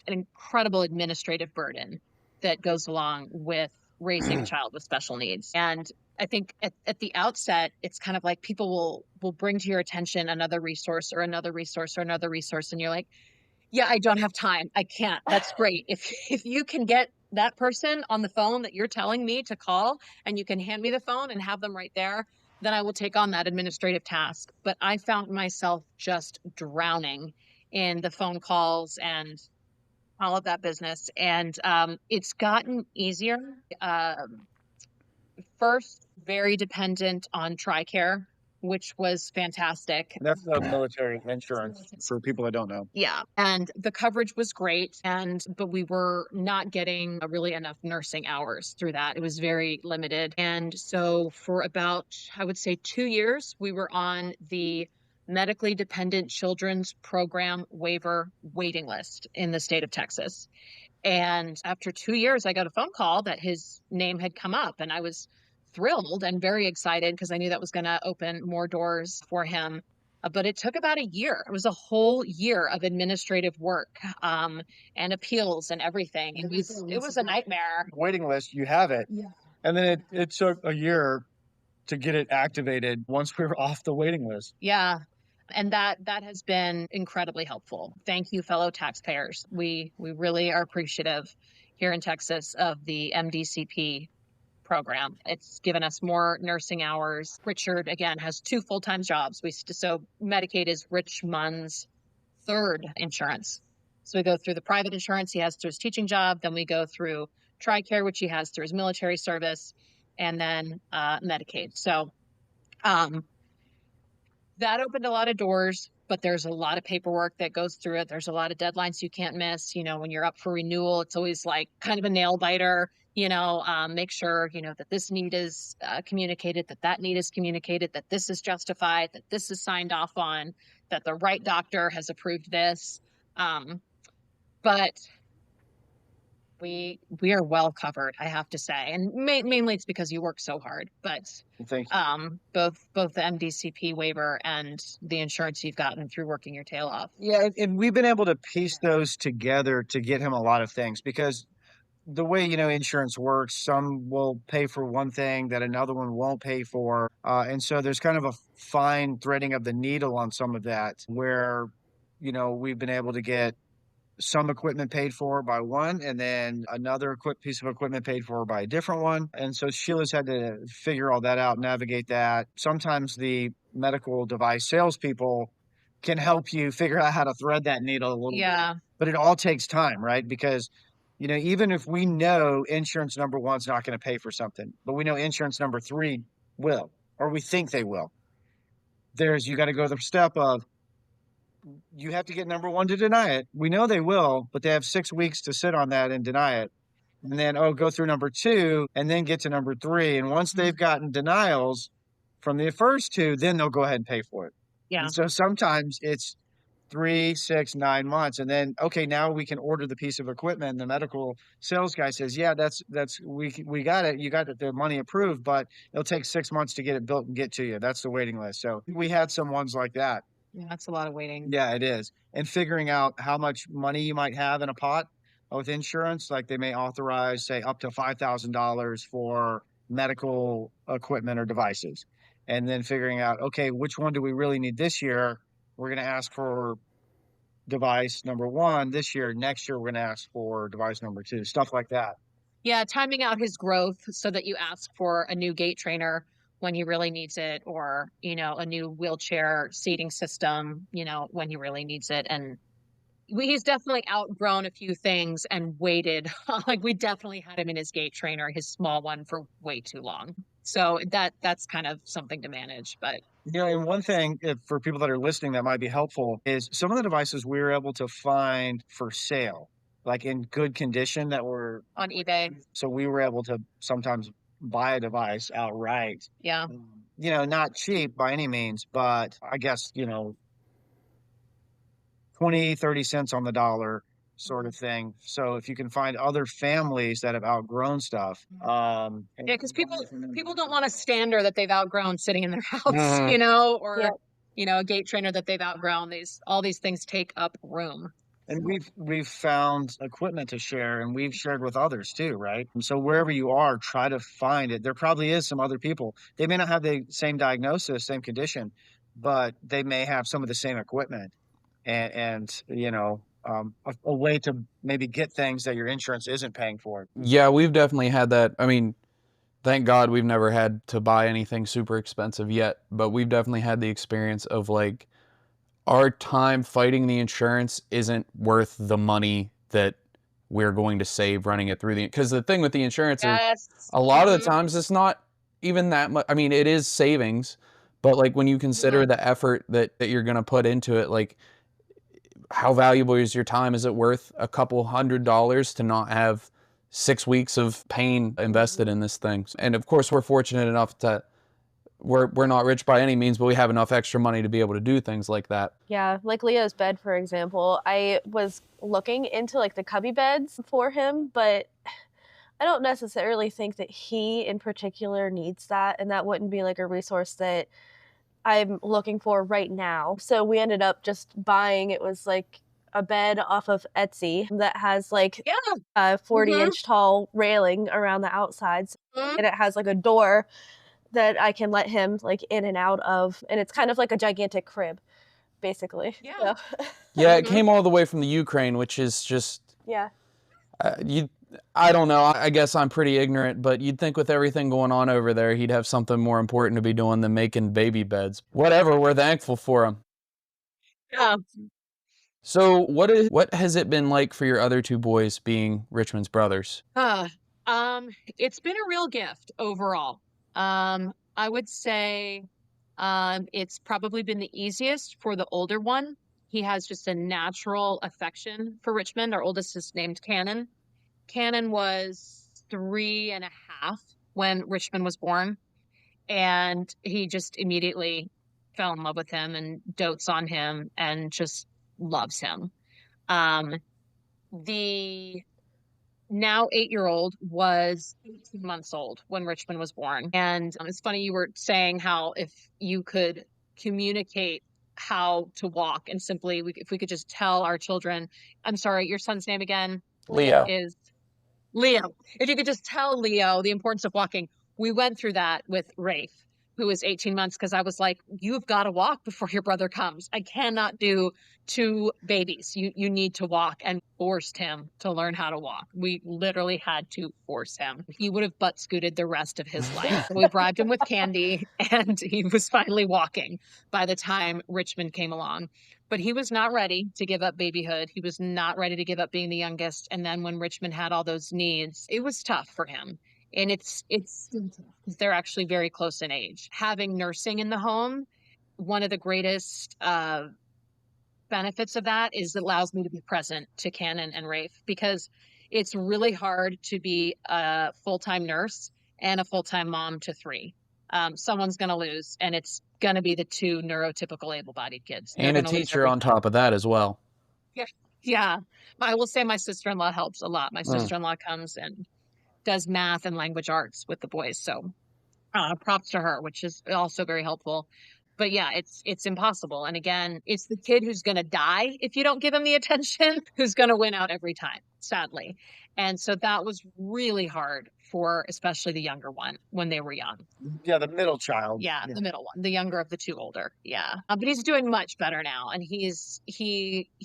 incredible administrative burden that goes along with raising a child with special needs. And I think at the outset, it's kind of like people will bring to your attention another resource or another resource or another resource. And you're like, yeah, I don't have time. I can't. That's great. If you can get that person on the phone that you're telling me to call and you can hand me the phone and have them right there, then I will take on that administrative task. But I found myself just drowning in the phone calls and all of that business. And it's gotten easier. First, very dependent on TRICARE, which was fantastic. That's the military insurance for people that don't know. Yeah. And the coverage was great. But we were not getting really enough nursing hours through that. It was very limited. And so for about, I would say 2 years, we were on the medically dependent children's program waiver waiting list in the state of Texas. And after 2 years, I got a phone call that his name had come up, and I was thrilled and very excited because I knew that was going to open more doors for him. But it took about a year. It was a whole year of administrative work, and appeals and everything. It was a nightmare. Waiting list, you have it. Yeah. And then it took a year to get it activated once we were off the waiting list. Yeah. And that has been incredibly helpful. Thank you, fellow taxpayers. We really are appreciative here in Texas of the MDCP program. It's given us more nursing hours. Richard, again, has 2 full-time jobs. So Medicaid is Richmond's 3rd insurance. So we go through the private insurance he has through his teaching job. Then we go through TRICARE, which he has through his military service, and then Medicaid. So that opened a lot of doors, but there's a lot of paperwork that goes through it. There's a lot of deadlines you can't miss. When you're up for renewal, it's always like kind of a nail biter. Make sure, that this need is communicated, that need is communicated, that this is justified, that this is signed off on, that the right doctor has approved this. But we are well covered, I have to say, and mainly it's because you work so hard. But Thank you. both the MDCP waiver and the insurance you've gotten through working your tail off. Yeah, and we've been able to piece those together to get him a lot of things, because the way, insurance works, some will pay for one thing that another one won't pay for. And so there's kind of a fine threading of the needle on some of that, where, we've been able to get some equipment paid for by one, and then another piece of equipment paid for by a different one. And so Sheila's had to figure all that out, navigate that. Sometimes the medical device salespeople can help you figure out how to thread that needle a little bit. But it all takes time, right? Because, even if we know insurance number 1's not going to pay for something, but we know insurance number 3 will, or we think they will, you got to go the step of, you have to get number 1 to deny it. We know they will, but they have 6 weeks to sit on that and deny it. And then, go through number 2 and then get to number 3. And once they've gotten denials from the first 2, then they'll go ahead and pay for it. Yeah. And so sometimes it's 3, 6, 9 months. And then, okay, now we can order the piece of equipment. And the medical sales guy says, yeah, we got it. You got the money approved, but it'll take 6 months to get it built and get to you. That's the waiting list. So we had some ones like that. Yeah, that's a lot of waiting. Yeah, it is. And figuring out how much money you might have in a pot with insurance, like they may authorize, say, up to $5,000 for medical equipment or devices. And then figuring out, okay, which one do we really need this year? We're going to ask for device number 1 this year. Next year, we're going to ask for device number 2, stuff like that. Yeah, timing out his growth so that you ask for a new gait trainer when he really needs it, or, a new wheelchair seating system, when he really needs it. And he's definitely outgrown a few things and waited. Like, we definitely had him in his gait trainer, his small one, for way too long. So that's kind of something to manage. But and one thing for people that are listening that might be helpful is some of the devices we were able to find for sale, like in good condition, that were on eBay. So we were able to sometimes buy a device outright. Yeah. Not cheap by any means, but I guess, 20, 30 cents on the dollar sort of thing. So if you can find other families that have outgrown stuff. Because people don't want a stander that they've outgrown sitting in their house, or, a gait trainer that they've outgrown. All these things take up room. And we've found equipment to share, and we've shared with others too, right? And so wherever you are, try to find it. There probably is some other people. They may not have the same diagnosis, same condition, but they may have some of the same equipment, and a way to maybe get things that your insurance isn't paying for. Yeah, we've definitely had that. I mean, thank God we've never had to buy anything super expensive yet, but we've definitely had the experience of, like, our time fighting the insurance isn't worth the money that we're going to save running it through because the thing with the insurance is a lot of the times it's not even that much. I mean, it is savings, but like when you consider the effort that you're going to put into it, like how valuable is your time? Is it worth a couple $100 to not have 6 weeks of pain invested in this thing? And of course, we're fortunate enough to we're not rich by any means, but we have enough extra money to be able to do things like that. Yeah, like Leo's bed, for example. I was looking into like the cubby beds for him, but I don't necessarily think that he in particular needs that, and that wouldn't be like a resource that I'm looking for right now. So we ended up just buying, it was like a bed off of Etsy that has like a 40-inch tall railing around the outsides. And it has like a door that I can let him like in and out of. And it's kind of like a gigantic crib, basically. Yeah. So. Yeah, it came all the way from the Ukraine, which is just Yeah. I don't know. I guess I'm pretty ignorant, but you'd think with everything going on over there, he'd have something more important to be doing than making baby beds. Whatever, we're thankful for him. Yeah. So what has it been like for your other two boys being Richmond's brothers? It's been a real gift overall. I would say it's probably been the easiest for the older one. He has just a natural affection for Richmond. Our oldest is named Cannon. Cannon was 3.5 when Richmond was born, and he just immediately fell in love with him and dotes on him and just loves him. The now 8-year-old was 18 months old when Richmond was born. And it's funny, you were saying how if you could communicate how to walk and simply, if we could just tell our children, I'm sorry, your son's name again? Leo. Is Leo. If you could just tell Leo the importance of walking. We went through that with Rafe, who is 18 months, because I was like, you've got to walk before your brother comes. I cannot do 2 babies. You need to walk, and forced him to learn how to walk. We literally had to force him. He would have butt scooted the rest of his life. We bribed him with candy, and he was finally walking by the time Richmond came along. But he was not ready to give up babyhood. He was not ready to give up being the youngest. And then when Richmond had all those needs, it was tough for him. And it's still tough because they're actually very close in age. Having nursing in the home, one of the greatest benefits of that is it allows me to be present to Cannon and Rafe, because it's really hard to be a full-time nurse and a full-time mom to 3. Someone's going to lose, and it's going to be the 2 neurotypical able-bodied kids. They're And a gonna lose teacher every on time. top of that as well. Yeah. I will say my sister-in-law helps a lot. My sister-in-law comes and does math and language arts with the boys. So props to her, which is also very helpful. But yeah, it's impossible. And again, it's the kid who's going to die if you don't give him the attention, who's going to win out every time, sadly. And so that was really hard for especially the younger one when they were young. Yeah, the middle child. Yeah, the middle one, the younger of the 2 older. Yeah. But he's doing much better now. And he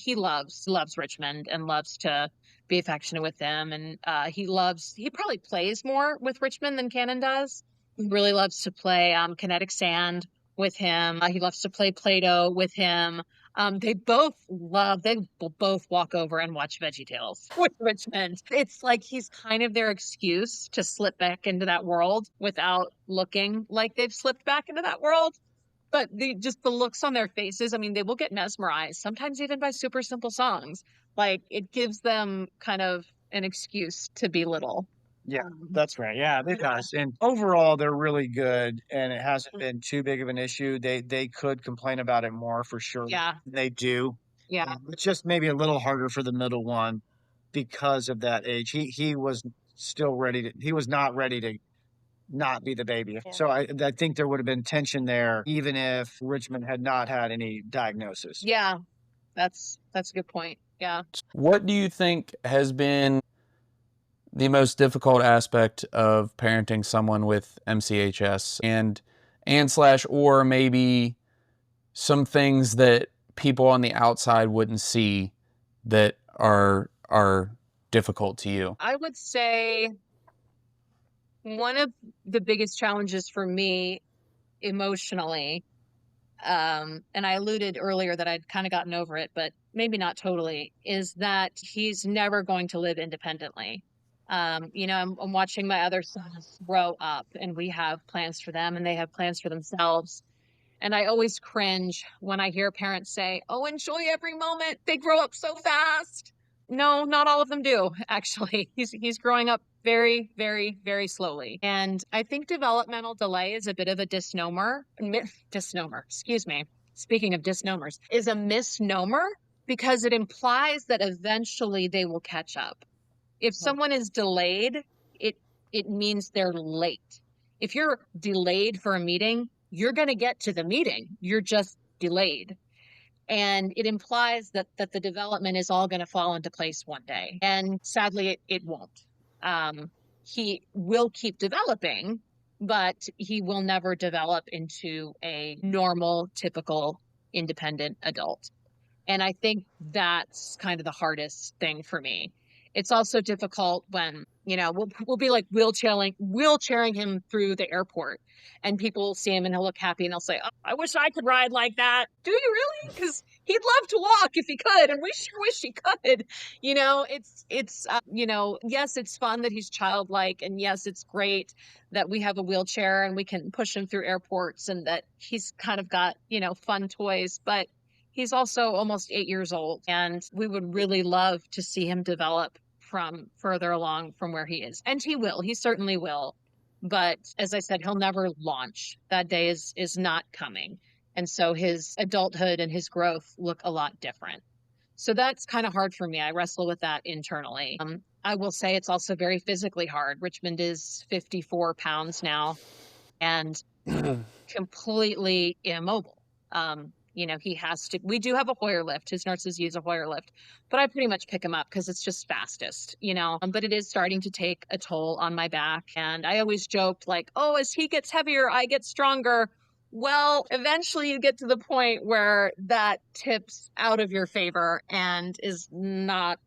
loves Richmond and loves to be affectionate with them. And he probably plays more with Richmond than Cannon does. He really loves to play kinetic sand with him. He loves to play Play-Doh with him. They will both walk over and watch VeggieTales with Richmond. It's like he's kind of their excuse to slip back into that world without looking like they've slipped back into that world. But the looks on their faces, I mean, they will get mesmerized, sometimes even by super simple songs. Like, it gives them kind of an excuse to be little. Yeah, that's right. Yeah, it does. And overall, they're really good, and it hasn't been too big of an issue. They could complain about it more for sure. Yeah. They do. Yeah. It's just maybe a little harder for the middle one because of that age. He was still ready to. He was not ready to not be the baby. Yeah. So I think there would have been tension there, even if Richmond had not had any diagnosis. Yeah. That's a good point. Yeah. What do you think has been the most difficult aspect of parenting someone with MCHS or maybe some things that people on the outside wouldn't see that are difficult to you? I would say one of the biggest challenges for me emotionally, and I alluded earlier that I'd kind of gotten over it, but maybe not totally, is that he's never going to live independently. I'm watching my other sons grow up, and we have plans for them and they have plans for themselves. And I always cringe when I hear parents say, "Oh, enjoy every moment. They grow up so fast." No, not all of them do, actually. He's growing up very, very, very slowly. And I think developmental delay is a bit of a misnomer, excuse me. Speaking of misnomers, is a misnomer because it implies that eventually they will catch up. If someone is delayed, it means they're late. If you're delayed for a meeting, you're going to get to the meeting. You're just delayed. And it implies that the development is all going to fall into place one day. And sadly, it won't. He will keep developing, but he will never develop into a normal, typical, independent adult. And I think that's kind of the hardest thing for me. It's also difficult when, we'll be like wheelchairing him through the airport, and people will see him and he'll look happy and they'll say, "Oh, I wish I could ride like that." Do you really? Because he'd love to walk if he could, and we sure wish he could. Yes, it's fun that he's childlike, and yes, it's great that we have a wheelchair and we can push him through airports and that he's kind of got, fun toys, but he's also almost 8 years old, and we would really love to see him develop from further along from where he is. And he will, he certainly will. But as I said, he'll never launch. That day is not coming. And so his adulthood and his growth look a lot different. So that's kind of hard for me. I wrestle with that internally. I will say it's also very physically hard. Richmond is 54 pounds now and completely immobile. He has to, we do have a Hoyer lift. His nurses use a Hoyer lift, but I pretty much pick him up because it's just fastest, but it is starting to take a toll on my back. And I always joked like, oh, as he gets heavier, I get stronger. Well, eventually you get to the point where that tips out of your favor and is not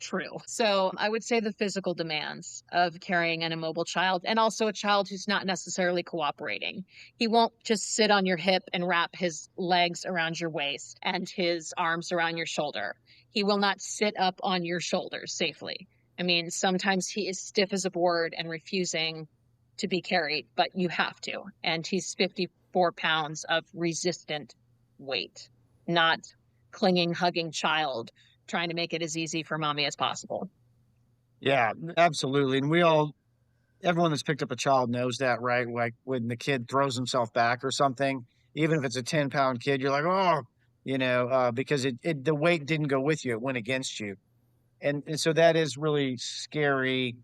true. So I would say the physical demands of carrying an immobile child, and also a child who's not necessarily cooperating. He won't just sit on your hip and wrap his legs around your waist and his arms around your shoulder. He will not sit up on your shoulders safely. I mean, sometimes he is stiff as a board and refusing to be carried, but you have to. And he's 54 pounds of resistant weight, not clinging, hugging child, trying to make it as easy for mommy as possible. Yeah, absolutely. And everyone that's picked up a child knows that, right? Like when the kid throws himself back or something, even if it's a 10-pound kid, you're like, oh, because the weight didn't go with you, it went against you. And so that is really scary.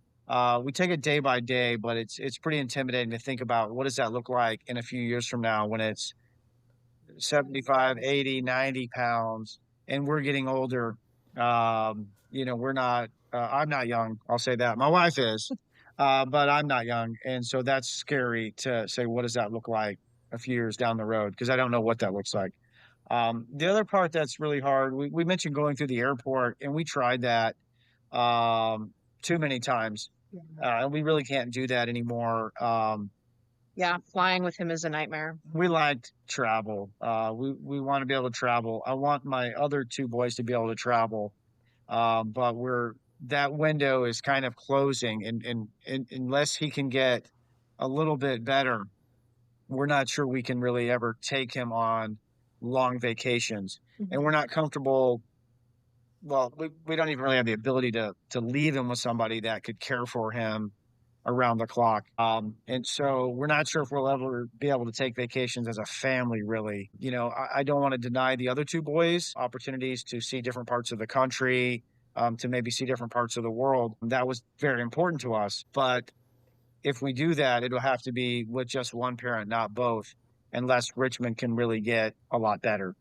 We take it day by day, but it's pretty intimidating to think about what does that look like in a few years from now when it's 75, 80, 90 pounds and we're getting older. We're not, I'm not young. I'll say that. My wife is, but I'm not young. And so that's scary to say, what does that look like a few years down the road? Because I don't know what that looks like. The other part that's really hard, we mentioned going through the airport, and we tried that too many times. And we really can't do that anymore. Yeah, flying with him is a nightmare. We like travel. We want to be able to travel. I want my other two boys to be able to travel, but that window is kind of closing, and unless he can get a little bit better, we're not sure we can really ever take him on long vacations. Mm-hmm. And we're not comfortable. Well, we don't even really have the ability to leave him with somebody that could care for him around the clock. And so we're not sure if we'll ever be able to take vacations as a family, really. I don't want to deny the other two boys opportunities to see different parts of the country, to maybe see different parts of the world. That was very important to us. But if we do that, it'll have to be with just one parent, not both, unless Richmond can really get a lot better.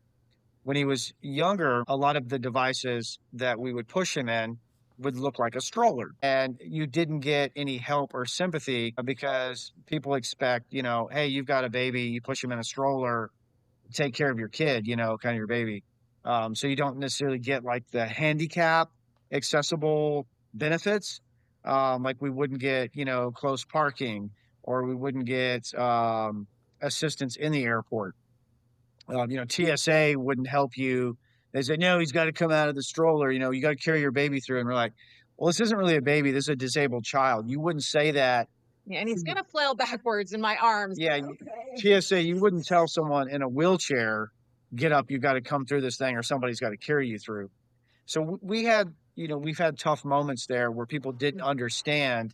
When he was younger, a lot of the devices that we would push him in would look like a stroller, and you didn't get any help or sympathy because people expect, hey, you've got a baby, you push him in a stroller, take care of your kid, kind of your baby. So you don't necessarily get like the handicap accessible benefits. Like we wouldn't get, close parking, or we wouldn't get assistance in the airport. TSA wouldn't help you. They said, no, he's got to come out of the stroller. You got to carry your baby through. And we're like, well, this isn't really a baby. This is a disabled child. You wouldn't say that. Yeah, and he's going to flail backwards in my arms. Yeah. Okay. TSA, you wouldn't tell someone in a wheelchair, get up, you've got to come through this thing, or somebody's got to carry you through. So we've had tough moments there where people didn't understand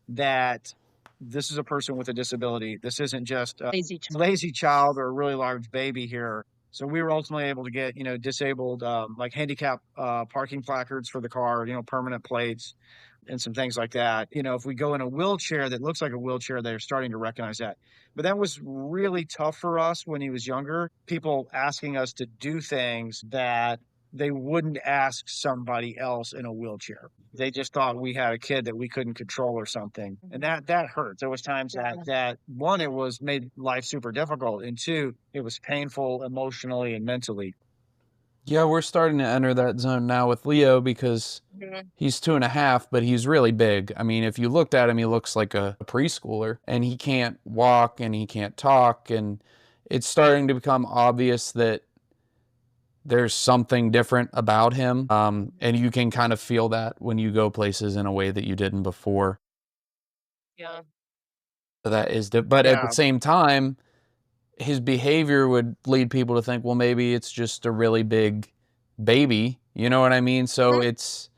that this is a person with a disability. This isn't just a lazy child or a really large baby here. So we were ultimately able to get, disabled, like handicap parking placards for the car, permanent plates. and some things like that. If we go in a wheelchair that looks like a wheelchair, they're starting to recognize that. But that was really tough for us when he was younger. People asking us to do things that they wouldn't ask somebody else in a wheelchair. They just thought we had a kid that we couldn't control or something. And that hurt. There was times that one, it was made life super difficult. And two, it was painful emotionally and mentally. Yeah, we're starting to enter that zone now with Leo because he's 2.5, but he's really big. I mean, if you looked at him, he looks like a preschooler, and he can't walk and he can't talk. And it's starting to become obvious that there's something different about him. And you can kind of feel that when you go places in a way that you didn't before. Yeah. But at the same time, his behavior would lead people to think, well, maybe it's just a really big baby. You know what I mean? So it's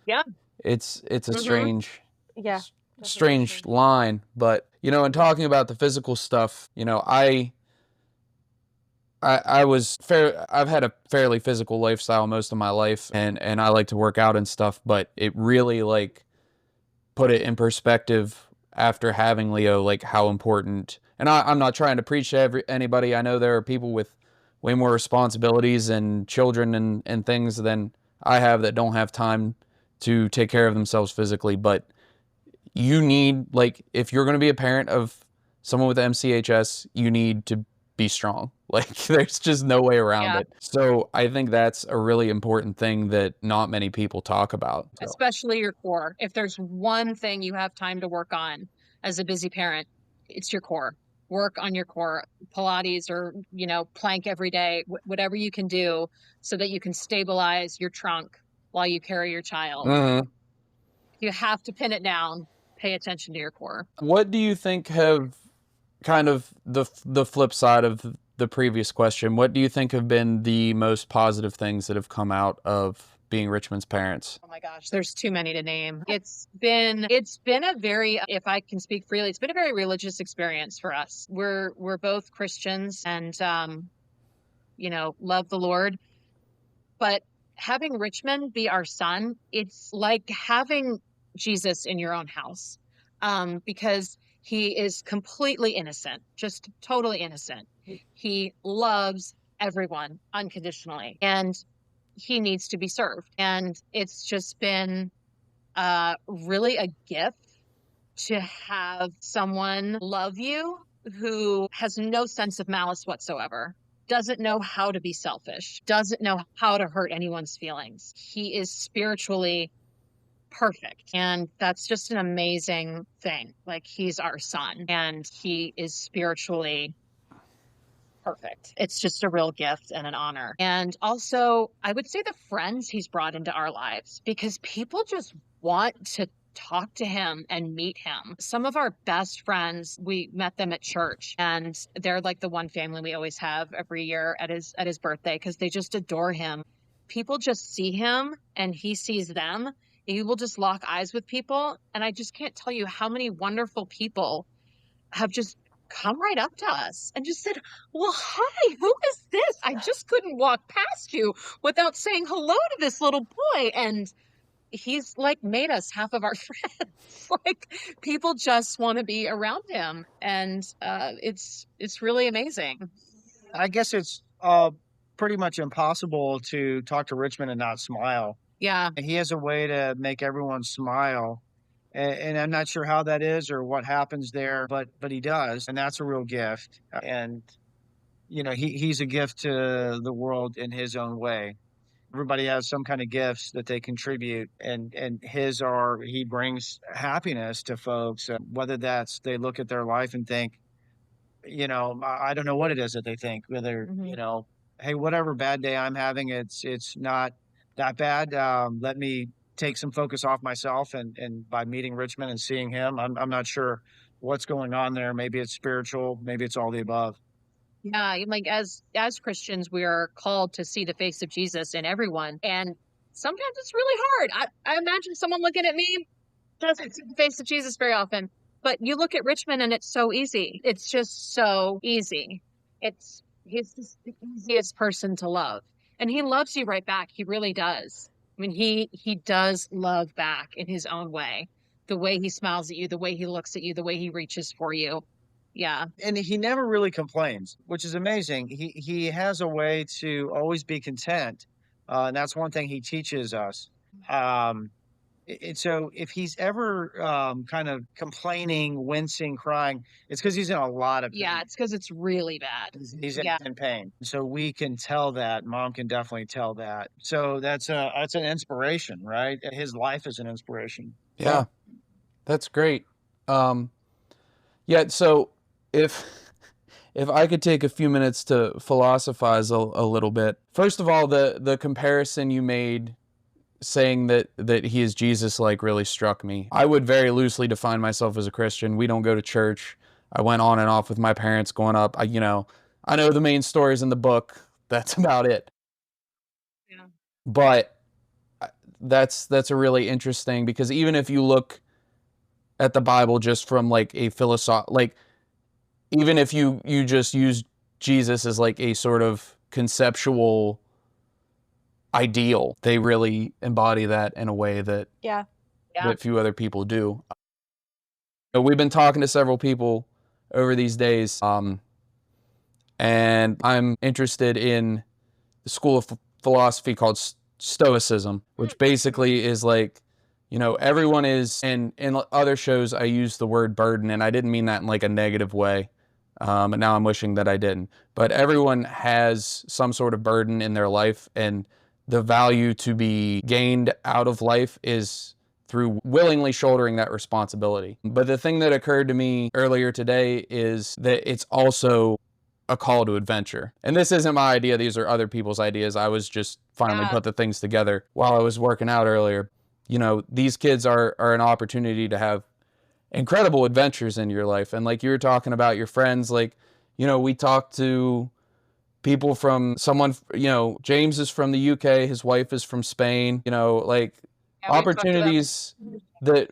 a strange line. But, in talking about the physical stuff, I've had a fairly physical lifestyle most of my life, and I like to work out and stuff, but it really put it in perspective after having Leo, how important. And I'm not trying to preach to anybody. I know there are people with way more responsibilities and children and things than I have that don't have time to take care of themselves physically. But you need, if you're going to be a parent of someone with MCHS, you need to be strong. There's just no way around it. So I think that's a really important thing that not many people talk about. So. Especially your core. If there's one thing you have time to work on as a busy parent, it's your core. Work on your core, Pilates or, plank every day, whatever you can do so that you can stabilize your trunk while you carry your child. You have to pin it down. Pay attention to your core. What do you think have kind of the flip side of the previous question? What do you think have been the most positive things that have come out of being Richmond's parents? Oh my gosh, there's too many to name. It's been a very, if I can speak freely, it's been a very religious experience for us. We're both Christians and love the Lord. But having Richmond be our son, it's like having Jesus in your own house. Because he is completely innocent, just totally innocent. He loves everyone unconditionally, and he needs to be served. And it's just been really a gift to have someone love you who has no sense of malice whatsoever, doesn't know how to be selfish, doesn't know how to hurt anyone's feelings. He is spiritually perfect. And that's just an amazing thing. He's our son and he is spiritually perfect. It's just a real gift and an honor. And also, I would say the friends he's brought into our lives, because people just want to talk to him and meet him. Some of our best friends, we met them at church, and they're like the one family we always have every year at his birthday, because they just adore him. People just see him and he sees them. He will just lock eyes with people. And I just can't tell you how many wonderful people have just come right up to us and just said, well, hi, who is this? I just couldn't walk past you without saying hello to this little boy. And he's made us half of our friends. People just want to be around him. And it's really amazing. I guess it's pretty much impossible to talk to Richmond and not smile. Yeah. And he has a way to make everyone smile. And I'm not sure how that is or what happens there, but he does. And that's a real gift. And, he's a gift to the world in his own way. Everybody has some kind of gifts that they contribute, and he brings happiness to folks, whether that's they look at their life and think, I don't know what it is that they think, whether, hey, whatever bad day I'm having, it's not that bad. Let me take some focus off myself. And by meeting Richmond and seeing him, I'm not sure what's going on there. Maybe it's spiritual, maybe it's all the above. Yeah, as Christians, we are called to see the face of Jesus in everyone. And sometimes it's really hard. I imagine someone looking at me doesn't see the face of Jesus very often. But you look at Richmond and it's so easy. It's just so easy. He's just the easiest person to love. And he loves you right back. He really does. I mean, he does love back in his own way. the way he smiles at you, the way he looks at you, the way he reaches for you. Yeah. And he never really complains, which is amazing. He has a way to always be content, and that's one thing he teaches us. So if he's ever kind of complaining, wincing, crying, it's because he's in a lot of pain. Yeah, it's because it's really bad. He's in pain. So we can tell that. Mom can definitely tell that. So that's an inspiration, right? His life is an inspiration. Yeah, that's great. Yeah, so if I could take a few minutes to philosophize a little bit. First of all, the comparison you made saying that he is Jesus like really struck me. I would very loosely define myself as a Christian. We don't go to church. I went on and off with my parents growing up. I know the main stories in the book. That's about it. Yeah. But that's a really interesting, because even if you look at the Bible just from like a even if you just use Jesus as like a sort of conceptual ideal, they really embody that in a way that that few other people do. We've been talking to several people over these days, and I'm interested in the school of philosophy called Stoicism, which basically is like, everyone is, and in other shows I use the word burden, and I didn't mean that in like a negative way, and now I'm wishing that I didn't, but everyone has some sort of burden in their life, and the value to be gained out of life is through willingly shouldering that responsibility. But the thing that occurred to me earlier today is that it's also a call to adventure. And this isn't my idea, these are other people's ideas. I was just finally put the things together while I was working out earlier. These kids are an opportunity to have incredible adventures in your life. And like you were talking about your friends, like, we talked to people from James is from the UK, his wife is from Spain, opportunities that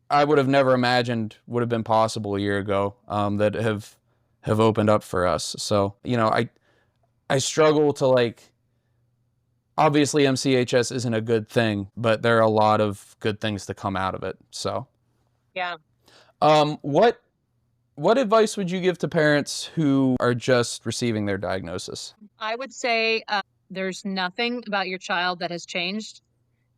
I would have never imagined would have been possible a year ago, that have opened up for us. So, I struggle to obviously MCHS isn't a good thing, but there are a lot of good things to come out of it. So, yeah. What advice would you give to parents who are just receiving their diagnosis? I would say there's nothing about your child that has changed.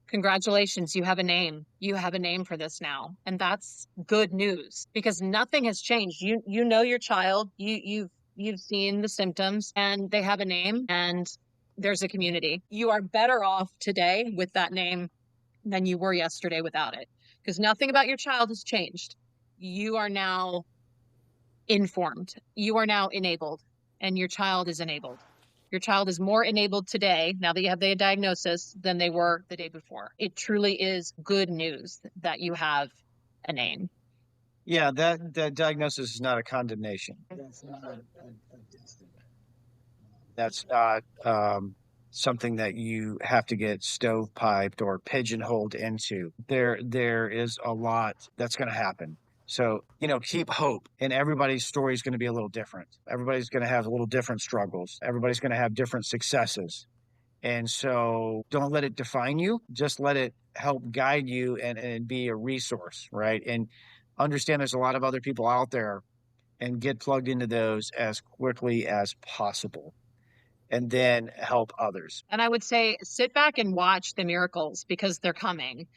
Congratulations, you have a name. You have a name for this now. And that's good news, because nothing has changed. You know your child, you've seen the symptoms, and they have a name, and there's a community. You are better off today with that name than you were yesterday without it, because nothing about your child has changed. You are now informed. You are now enabled, and your child is enabled. Your child is more enabled today, now that you have the diagnosis, than they were the day before. It truly is good news that you have a name. Yeah, that diagnosis is not a condemnation. That's not something that you have to get stovepiped or pigeonholed into. There is a lot that's going to happen. So, keep hope. And everybody's story is going to be a little different. Everybody's going to have a little different struggles. Everybody's going to have different successes. And so don't let it define you. Just let it help guide you and be a resource, right? And understand there's a lot of other people out there, and get plugged into those as quickly as possible, and then help others. And I would say sit back and watch the miracles, because they're coming.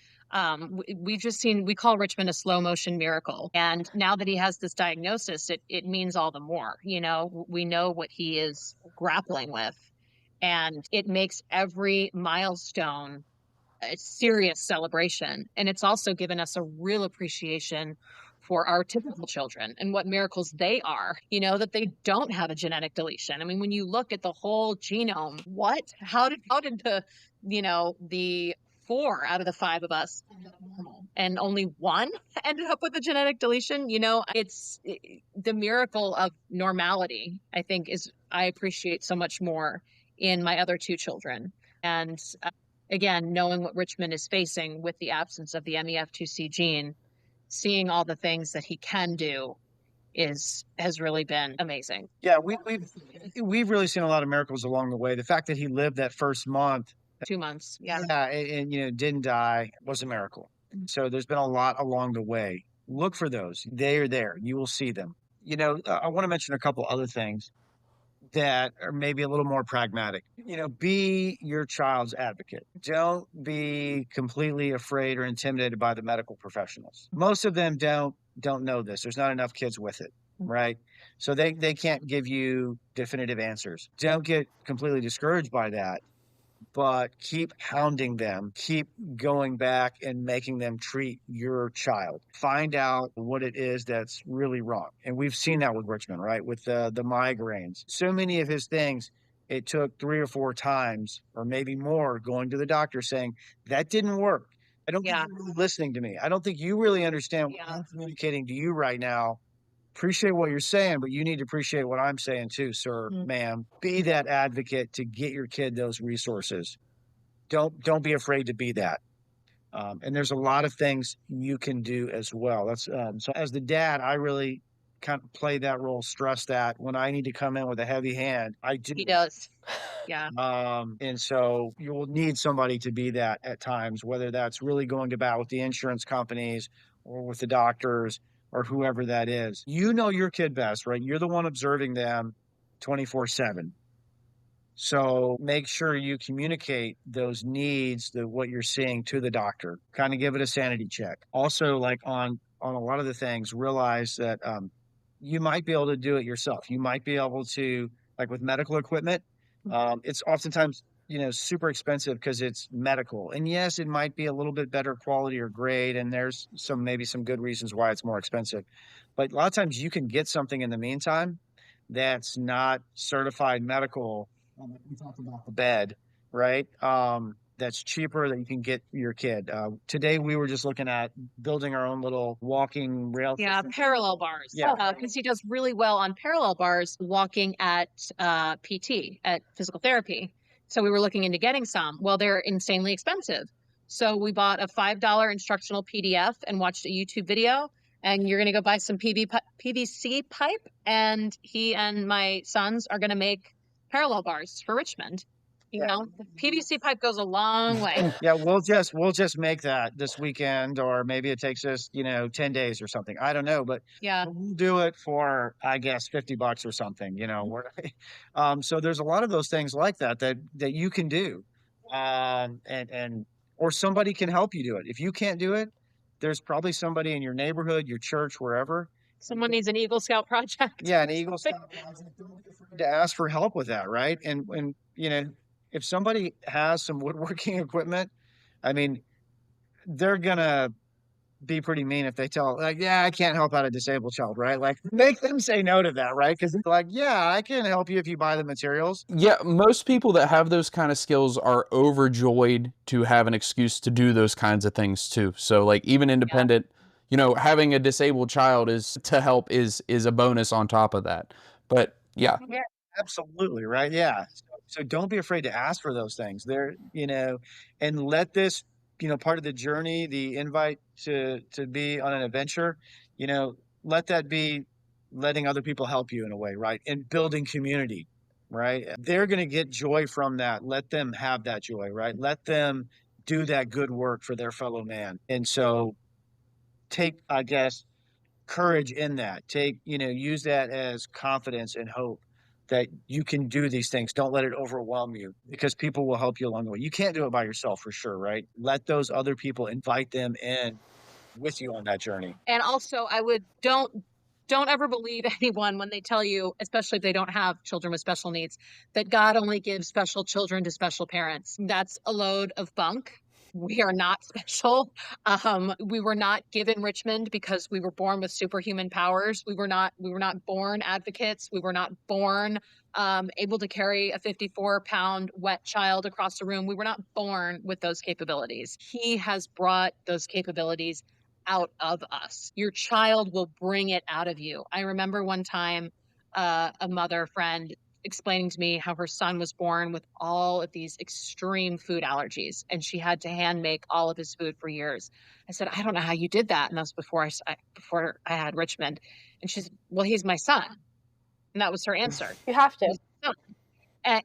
We've just seen, we call Richmond a slow motion miracle. And now that he has this diagnosis, it means all the more. We know what he is grappling with, and it makes every milestone a serious celebration. And it's also given us a real appreciation for our typical children and what miracles they are, that they don't have a genetic deletion. I mean, when you look at the whole genome, how did the 4 out of the 5 of us end up normal, and only 1 ended up with a genetic deletion? It's the miracle of normality, I think, I appreciate so much more in my other 2 children. And again, knowing what Richmond is facing with the absence of the MEF2C gene, seeing all the things that he can do has really been amazing. Yeah, we've really seen a lot of miracles along the way. The fact that he lived that first month, 2 months, yeah, and didn't die, was a miracle. So there's been a lot along the way. Look for those. They are there. You will see them. I want to mention a couple other things that are maybe a little more pragmatic. Be your child's advocate. Don't be completely afraid or intimidated by the medical professionals. Most of them don't know this. There's not enough kids with it, right? So they can't give you definitive answers. Don't get completely discouraged by that, but keep hounding them, keep going back and making them treat your child. Find out what it is that's really wrong. And we've seen that with Richmond, right? With the migraines. So many of his things, it took 3 or 4 times or maybe more going to the doctor saying, that didn't work. I don't think you're really listening to me. I don't think you really understand what I'm communicating to you right now. Appreciate what you're saying, but you need to appreciate what I'm saying too, sir, ma'am. Be that advocate to get your kid those resources. Don't be afraid to be that. And there's a lot of things you can do as well. That's so as the dad, I really kind of play that role, stress that when I need to come in with a heavy hand, I do. He does. Yeah. And so you will need somebody to be that at times, whether that's really going to bat with the insurance companies or with the doctors or whoever that is. You know your kid best, right? You're the one observing them 24/7. So make sure you communicate those needs, what you're seeing to the doctor. Kind of give it a sanity check. Also, like on a lot of the things, realize that you might be able to do it yourself. You might be able to, like with medical equipment, it's oftentimes super expensive because it's medical. And yes, it might be a little bit better quality or grade, and there's maybe some good reasons why it's more expensive. But a lot of times you can get something in the meantime that's not certified medical. We talked about the bed, right? That's cheaper that you can get your kid. Today we were just looking at building our own little walking rail. Yeah, parallel bars. Yeah. Because he does really well on parallel bars walking at PT, at physical therapy. So we were looking into getting some. Well, they're insanely expensive. So we bought a $5 instructional PDF and watched a YouTube video. And you're going to go buy some PVC pipe. And he and my sons are going to make parallel bars for Richmond. You know, the PVC pipe goes a long way. Yeah, we'll just make that this weekend, or maybe it takes us 10 days or something. I don't know, but yeah, we'll do it for I guess $50 or something. So there's a lot of those things like that you can do, and or somebody can help you do it. If you can't do it, there's probably somebody in your neighborhood, your church, wherever. Someone needs an Eagle Scout project. Yeah, an Eagle Scout project. Don't be afraid to ask for help with that, right? And if somebody has some woodworking equipment, I mean, they're gonna be pretty mean if they tell, like, yeah, I can't help out a disabled child, right? Like, make them say no to that, right? Because they're like, yeah, I can help you if you buy the materials. Yeah, most people that have those kind of skills are overjoyed to have an excuse to do those kinds of things too. So, like, even independent, having a disabled child is a bonus on top of that. But yeah. Absolutely, right? Yeah. So don't be afraid to ask for those things. And let this, part of the journey, the invite to be on an adventure, let that be letting other people help you in a way, right? And building community, right? They're going to get joy from that. Let them have that joy, right? Let them do that good work for their fellow man. And so take, I guess, courage in that. Use that as confidence and hope that you can do these things. Don't let it overwhelm you, because people will help you along the way. You can't do it by yourself for sure, right? Let those other people, invite them in with you on that journey. And also, I would don't ever believe anyone when they tell you, especially if they don't have children with special needs, that God only gives special children to special parents. That's a load of bunk. We are not special. We were not given Richmond because we were born with superhuman powers. We were not born advocates. We were not born able to carry a 54-pound wet child across the room. We were not born with those capabilities. He has brought those capabilities out of us. Your child will bring it out of you. I remember one time a mother friend explaining to me how her son was born with all of these extreme food allergies, and she had to hand make all of his food for years. I said, I don't know how you did that. And that was before I had Richmond. And she said, well, he's my son. And that was her answer. You have to. And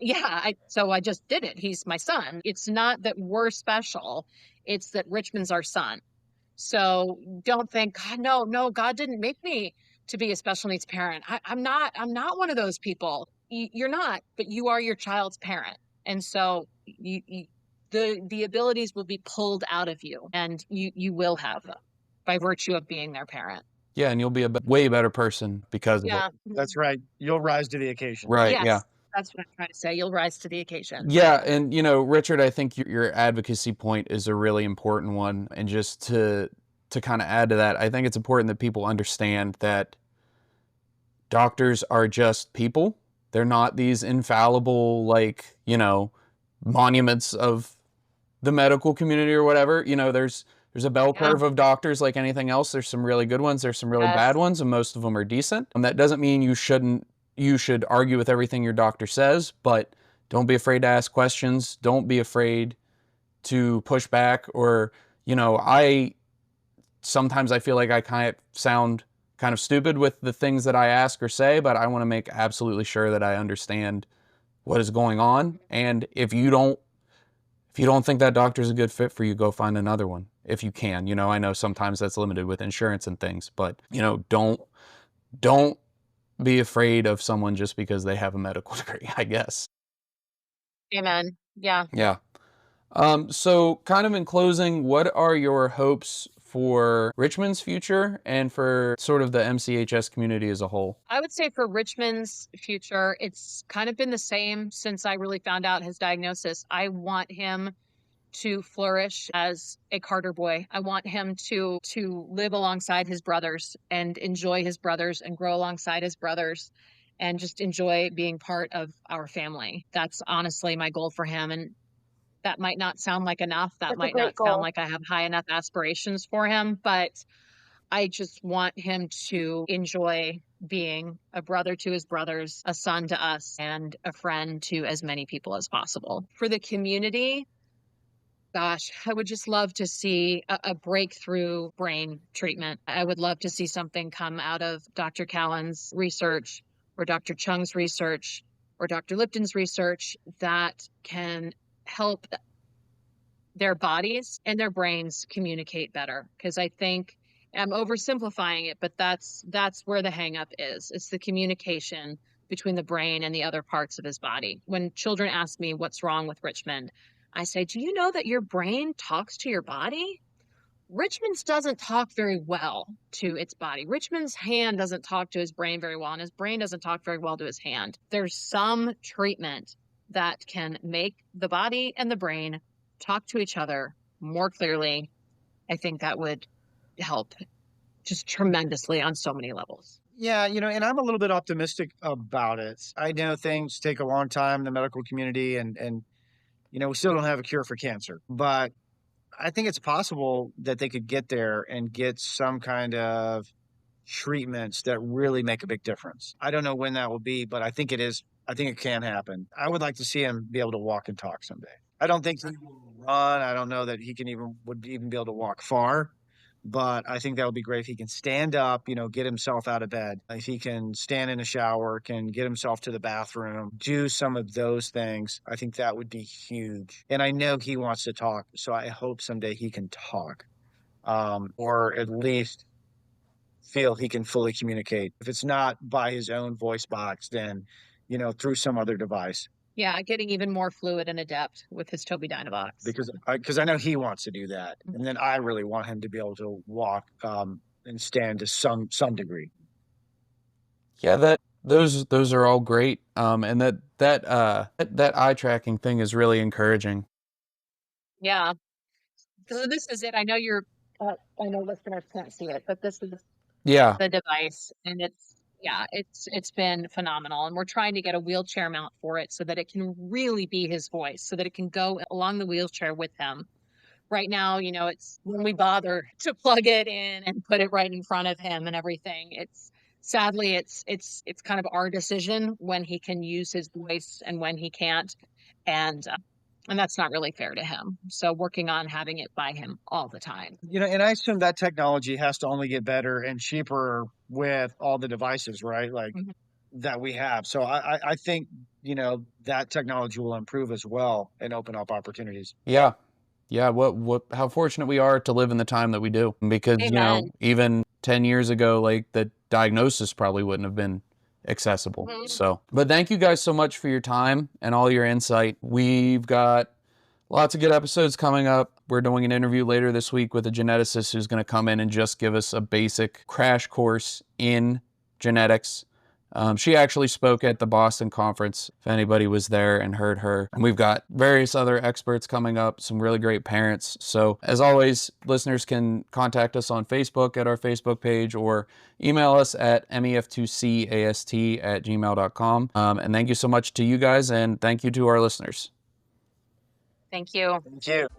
so I just did it. He's my son. It's not that we're special. It's that Richmond's our son. So don't think, God, no, God didn't make me to be a special needs parent. I'm not one of those people. You're not, but you are your child's parent. And so the abilities will be pulled out of you, and you will have them by virtue of being their parent. Yeah, and you'll be a way better person because of Yeah. it. That's right. You'll rise to the occasion. Right. Yes. Yeah. That's what I'm trying to say. You'll rise to the occasion. Yeah, and Richard, I think your advocacy point is a really important one, and just to kind of add to that, I think it's important that people understand that doctors are just people. They're not these infallible, like, monuments of the medical community or whatever. There's a bell curve of doctors like anything else. There's some really good ones, there's some really bad ones, and most of them are decent. And that doesn't mean you should argue with everything your doctor says, but don't be afraid to ask questions. Don't be afraid to push back. Or, sometimes I feel like I kind of sound kind of stupid with the things that I ask or say, but I want to make absolutely sure that I understand what is going on. And if you don't think that doctor's a good fit for you, go find another one if you can. I know sometimes that's limited with insurance and things, but don't be afraid of someone just because they have a medical degree, I guess. Amen. Yeah. Yeah. So kind of in closing, what are your hopes for Richmond's future and for sort of the MCHS community as a whole? I would say for Richmond's future, it's kind of been the same since I really found out his diagnosis. I want him to flourish as a Carter boy. I want him to live alongside his brothers and enjoy his brothers and grow alongside his brothers and just enjoy being part of our family. That's honestly my goal for him. And that might not sound like enough. That might not sound like I have high enough aspirations for him, but I just want him to enjoy being a brother to his brothers, a son to us, and a friend to as many people as possible. For the community, gosh, I would just love to see a breakthrough brain treatment. I would love to see something come out of Dr. Callan's research or Dr. Chung's research or Dr. Lipton's research that can help their bodies and their brains communicate better. Because I think I'm oversimplifying it, but that's where the hang up is. It's the communication between the brain and the other parts of his body. When children ask me what's wrong with Richmond, I say, do you know that your brain talks to your body? Richmond's doesn't talk very well to its body. Richmond's hand doesn't talk to his brain very well, and his brain doesn't talk very well to his hand. There's some treatment that can make the body and the brain talk to each other more clearly. I think that would help just tremendously on so many levels. Yeah, and I'm a little bit optimistic about it. I know things take a long time in the medical community, and we still don't have a cure for cancer, but I think it's possible that they could get there and get some kind of treatments that really make a big difference. I don't know when that will be, but I think it is. I think it can happen. I would like to see him be able to walk and talk someday. I don't think he will run. I don't know that he would even be able to walk far, but I think that would be great if he can stand up, get himself out of bed. If he can stand in a shower, can get himself to the bathroom, do some of those things, I think that would be huge. And I know he wants to talk, so I hope someday he can talk, or at least feel he can fully communicate. If it's not by his own voice box, then, through some other device. Yeah, getting even more fluid and adept with his Tobii Dynavox. Because I know he wants to do that. And then I really want him to be able to walk and stand to some degree. Yeah, those are all great. And that eye tracking thing is really encouraging. Yeah. So this is it. I know I know listeners can't see it, but this is the device, and it's been phenomenal. And we're trying to get a wheelchair mount for it so that it can really be his voice, so that it can go along the wheelchair with him. Right now, it's when we bother to plug it in and put it right in front of him and everything. Sadly, it's kind of our decision when he can use his voice and when he can't. And that's not really fair to him. So working on having it by him all the time. And I assume that technology has to only get better and cheaper with all the devices, right? Like that we have. So I think, that technology will improve as well and open up opportunities. Yeah. yeah, how fortunate we are to live in the time that we do, because, you know, Amen. even 10 years ago, like, the diagnosis probably wouldn't have been accessible. So, but thank you guys so much for your time and all your insight. We've got lots of good episodes coming up. We're doing an interview later this week with a geneticist who's going to come in and just give us a basic crash course in genetics. She actually spoke at the Boston conference, if anybody was there and heard her. And we've got various other experts coming up, some really great parents. So as always, listeners can contact us on Facebook at our Facebook page, or email us at mef2cast@gmail.com. And thank you so much to you guys, and thank you to our listeners. Thank you. Thank you.